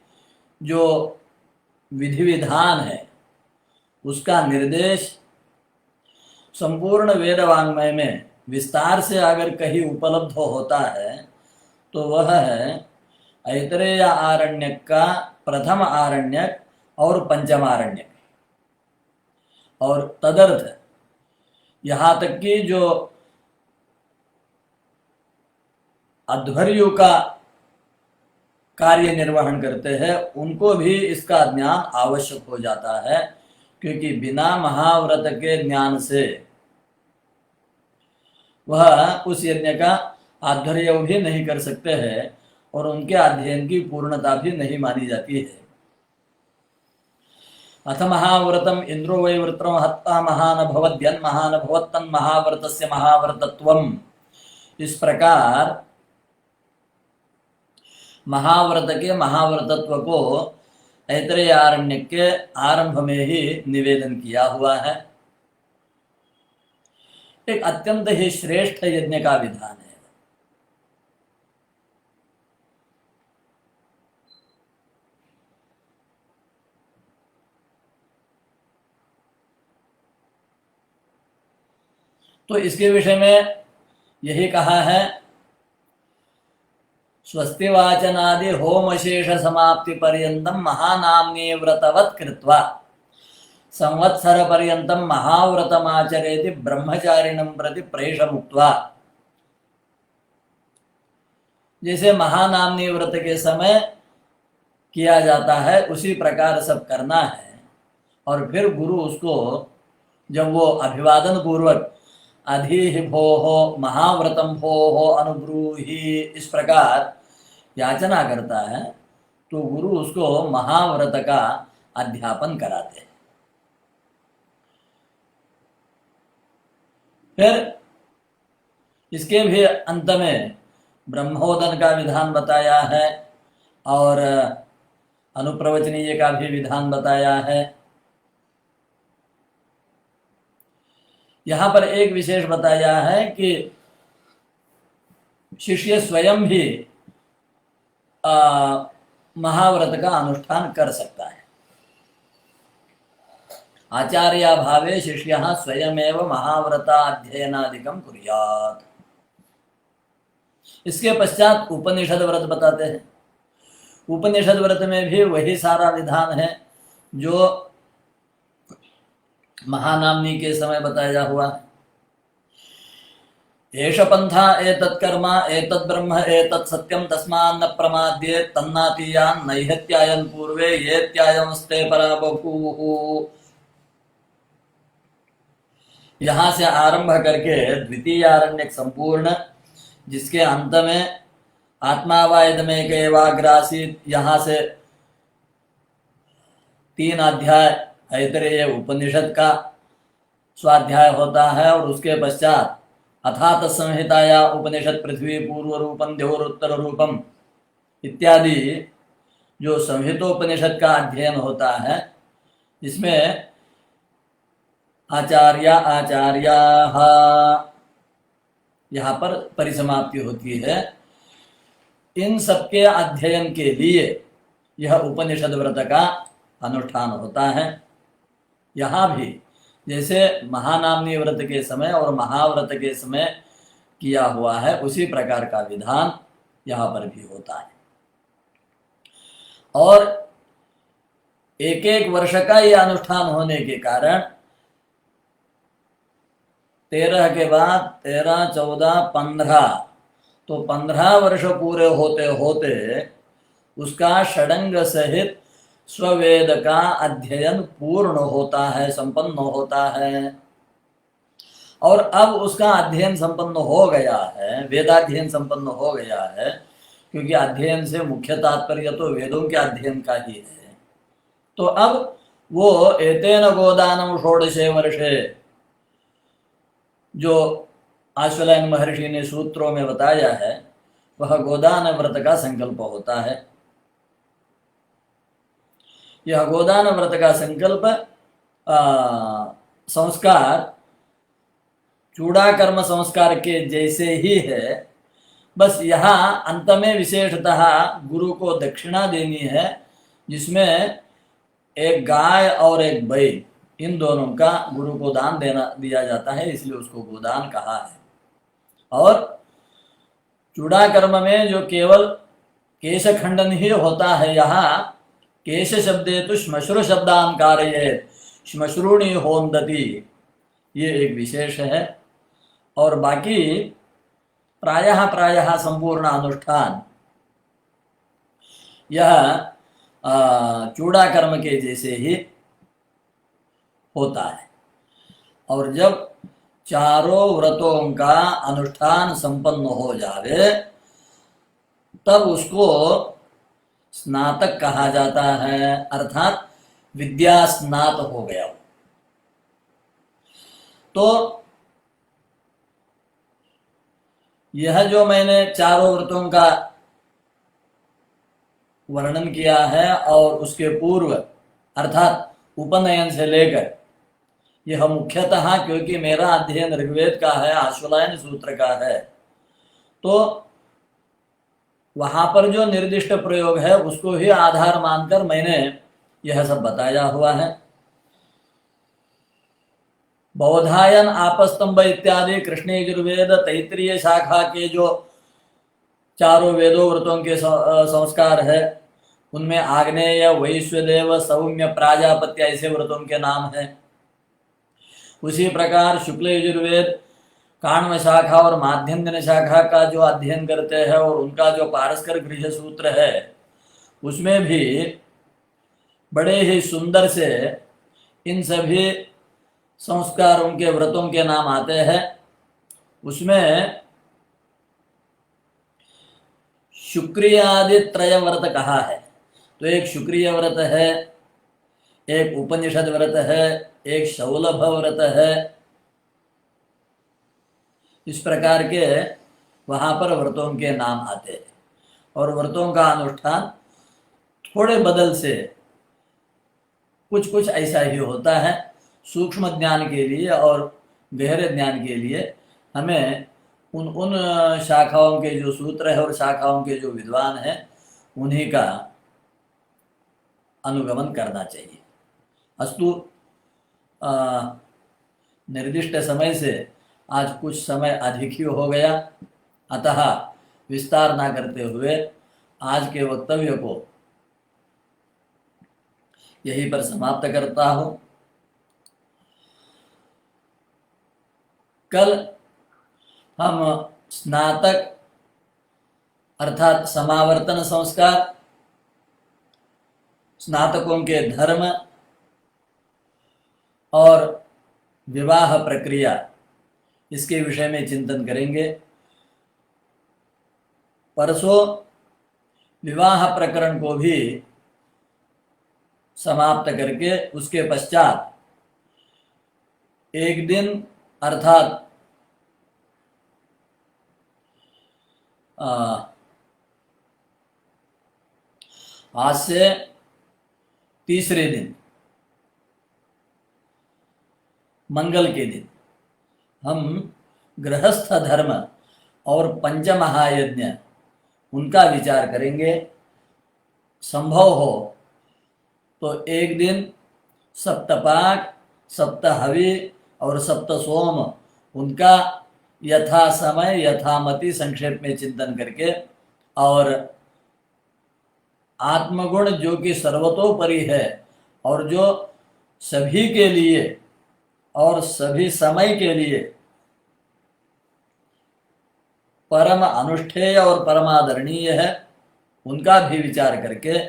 जो विधि विधान है उसका निर्देश संपूर्ण वेद वाङ्मय में विस्तार से अगर कहीं उपलब्ध होता है तो वह है ऐतरेय आरण्यक का प्रथम आरण्यक और पंचम आरण्यक। और तदर्थ यहाँ तक कि जो अध्वर्यु का कार्य निर्वहन करते हैं उनको भी इसका ज्ञान आवश्यक हो जाता है, क्योंकि बिना महाव्रत के ज्ञान से वह उस यज्ञ का आध्वर्य भी नहीं कर सकते हैं और उनके अध्ययन की पूर्णता भी नहीं मानी जाती है। अथ महाव्रतम इंद्रो वै वृत्रम हत्वा महान भवद्यन् महान भवत्तन् महाव्रतस्य महाव्रतत्वम्। इस प्रकार महाव्रत के महाव्रतत्व को ऐतरेय आरण्य के आरंभ में ही निवेदन किया हुआ है। एक अत्यंत ही श्रेष्ठ यज्ञ का विधान है। तो इसके विषय में यही कहा है, स्वस्ति वाचनादि होमशेष समाप्ति पर्यंतम महानाम्नी व्रतवत् कृत्वा संवत्सर पर्यंतम महाव्रतमाचरेति ब्रह्मचारिणं प्रति प्रेषमुक्त्वा। जैसे महानाम्नी व्रत के समय किया जाता है उसी प्रकार सब करना है। और फिर गुरु उसको जब वो अभिवादन पूर्वक अधि भोः महाव्रतम भोः अनुब्रूहि इस प्रकार याचना करता है तो गुरु उसको महाव्रत का अध्यापन कराते हैं। फिर इसके भी अंत में ब्रह्मोदन का विधान बताया है और अनुप्रवचनीय का भी विधान बताया है। यहाँ पर एक विशेष बताया है कि शिष्य स्वयं भी महाव्रत का अनुष्ठान कर सकता है। आचार्य भावे शिष्यः स्वयमेव महाव्रताध्ययनादिकं कुर्यात्। इसके पश्चात उपनिषद व्रत बताते हैं। उपनिषद व्रत में भी वही सारा विधान है जो महानाम्नी के समय बताया हुआ है। एष पंथा एतत् कर्म एतत् ब्रह्म एतत् सत्यम तस्मान्न प्रमाद्ये तन्नातीयान् नैहत्यायन् पूर्वे येत्यायमस्ते परा बभूवुः। यहाँ से आरंभ करके द्वितीय आरण्यक संपूर्ण, जिसके अंत में आत्मा वायद में केवाग्रासीत, यहाँ से 3 अध्याय ऐतरेय उपनिषद का स्वाध्याय होता है और उसके पश्चात अथात संहिताया उपनिषद पृथ्वी पूर्व रूपम देवोत्तर रूपम इत्यादि जो संहितोपनिषद का अध्ययन होता है, इसमें आचार्या यहाँ पर परिसमाप्ति होती है। इन सबके अध्ययन के लिए यह उपनिषद व्रत का अनुष्ठान होता है। यहाँ भी जैसे महानाम्नी व्रत के समय और महाव्रत के समय किया हुआ है उसी प्रकार का विधान यहाँ पर भी होता है। और एक एक वर्ष का ये अनुष्ठान होने के कारण 13 के बाद 13, 14, 15 तो 15 वर्ष पूरे होते होते उसका षडंग सहित स्ववेद का अध्ययन पूर्ण होता है, संपन्न होता है। और अब उसका अध्ययन संपन्न हो गया है, वेदाध्ययन संपन्न हो गया है, क्योंकि अध्ययन से मुख्य तात्पर्य तो वेदों के अध्ययन का ही है। तो अब वो एतेन गोदानम षोडशे वर्षे, जो आश्वलायन महर्षि ने सूत्रों में बताया है, वह गोदान व्रत का संकल्प होता है। यह गोदान व्रत का संकल्प संस्कार चूड़ा कर्म संस्कार के जैसे ही है, बस यहाँ अंत में विशेषतः गुरु को दक्षिणा देनी है, जिसमें एक गाय और एक बैल, इन दोनों का गुरु को दान दिया जाता है, इसलिए उसको गोदान कहा है। और चूड़ा कर्म में जो केवल केश खंडन ही होता है, यहाँ केश शब्दे तो श्मश्रु शब्दान कारयेत श्मश्रूणि होन्दति, ये एक विशेष है। और बाकी प्रायः प्रायः संपूर्ण अनुष्ठान यह चूड़ा कर्म के जैसे ही होता है। और जब चारों व्रतों का अनुष्ठान संपन्न हो जावे, तब उसको स्नातक कहा जाता है, अर्थात विद्या स्नात हो गया। तो यह जो मैंने चारों व्रतों का वर्णन किया है, और उसके पूर्व अर्थात उपनयन से लेकर, यह मुख्यतः क्योंकि मेरा अध्ययन ऋग्वेद का है, आश्वलायन सूत्र का है, तो वहां पर जो निर्दिष्ट प्रयोग है उसको ही आधार मानकर मैंने यह सब बताया हुआ है। बौधायन, आपस्तंभ इत्यादि कृष्ण यजुर्वेद तैत्रीय शाखा के जो चारों वेदों व्रतों के संस्कार है, उनमें आग्नेय, वैश्वदेव, सौम्य, प्राजापत्य ऐसे व्रतों के नाम हैं। उसी प्रकार शुक्ल यजुर्वेद काण्व शाखा और माध्यन्दिन शाखा का जो अध्ययन करते हैं, और उनका जो पारस्कर गृह सूत्र है, उसमें भी बड़े ही सुंदर से इन सभी संस्कारों के व्रतों के नाम आते हैं। उसमें शुक्रियादि त्रय व्रत कहा है, तो एक शुक्रिय व्रत है, एक उपनिषद व्रत है, एक शौलभ व्रत है। इस प्रकार के वहाँ पर व्रतों के नाम आते हैं। और व्रतों का अनुष्ठान थोड़े बदल से कुछ कुछ ऐसा ही होता है। सूक्ष्म ज्ञान के लिए और गहरे ज्ञान के लिए हमें उन शाखाओं के जो सूत्र है और शाखाओं के जो विद्वान हैं, उन्हीं का अनुगमन करना चाहिए। अस्तु, निर्दिष्ट समय से आज कुछ समय अधिक ही हो गया, अतः विस्तार ना करते हुए आज के वक्तव्य को यहीं पर समाप्त करता हूँ। कल हम स्नातक अर्थात समावर्तन संस्कार, स्नातकों के धर्म और विवाह प्रक्रिया, इसके विषय में चिंतन करेंगे। परसों विवाह प्रकरण को भी समाप्त करके उसके पश्चात एक दिन अर्थात आज से तीसरे दिन मंगल के दिन हम गृहस्थ धर्म और पंचमहायज्ञ उनका विचार करेंगे। संभव हो तो एक दिन सप्तपाक, सप्तहवि और सप्तसोम उनका यथा समय यथामति संक्षेप में चिंतन करके, और आत्मगुण जो कि सर्वतोपरि है और जो सभी के लिए और सभी समय के लिए परम अनुष्ठेय और परमादरणीय है, उनका भी विचार करके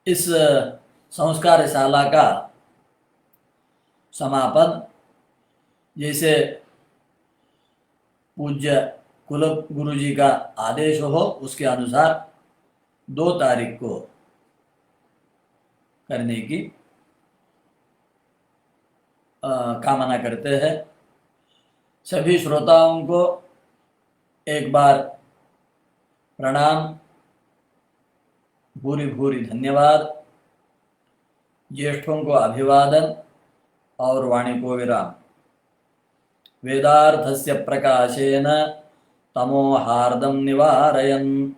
इस संस्कारशाला का समापन, जैसे पूज्य कुल गुरु जी का आदेश हो उसके अनुसार 2 तारीख को करने की कामना करते हैं। सभी श्रोताओं को एक बार प्रणाम, भूरि भूरि धन्यवाद, ज्येष्ठों को अभिवादन और वाणी को विराम। वेदार्थस्य प्रकाशेन तमोहार्दं निवारयन्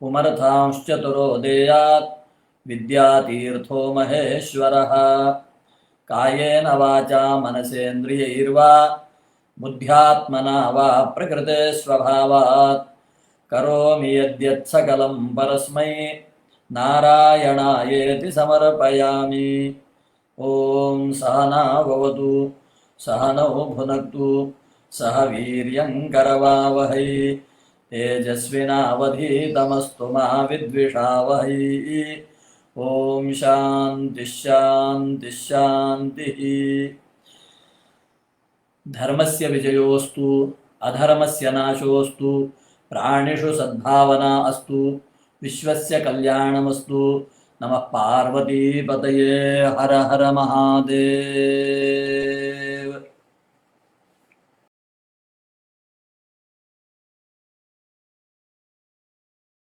पुमर्थांश्चतुरोदेयात् विद्यातीर्थो महेश्वरः। कायेन वाचा मनसेन्द्रियैर्वा बुद्ध्यात्मना वा प्रकृते स्वभावात् करोमि यद्यत् सकलं परस्मै नारायणायेति समर्पयामि। ॐ सहना भवतु, सहनौ भुनक्तु, सह वीर्यं करवावहै, तेजस्विनावधीतमस्तु मा विद्विषावहै। ॐ शान्ति शान्ति शान्तिः। धर्मस्य विजयोस्तु, अधर्मस्य नाशोस्तु, प्राणिषु सद्भावना अस्तु, विश्वस्य कल्याणमस्तु। नमः पार्वतीपतये। हर हर महादेव।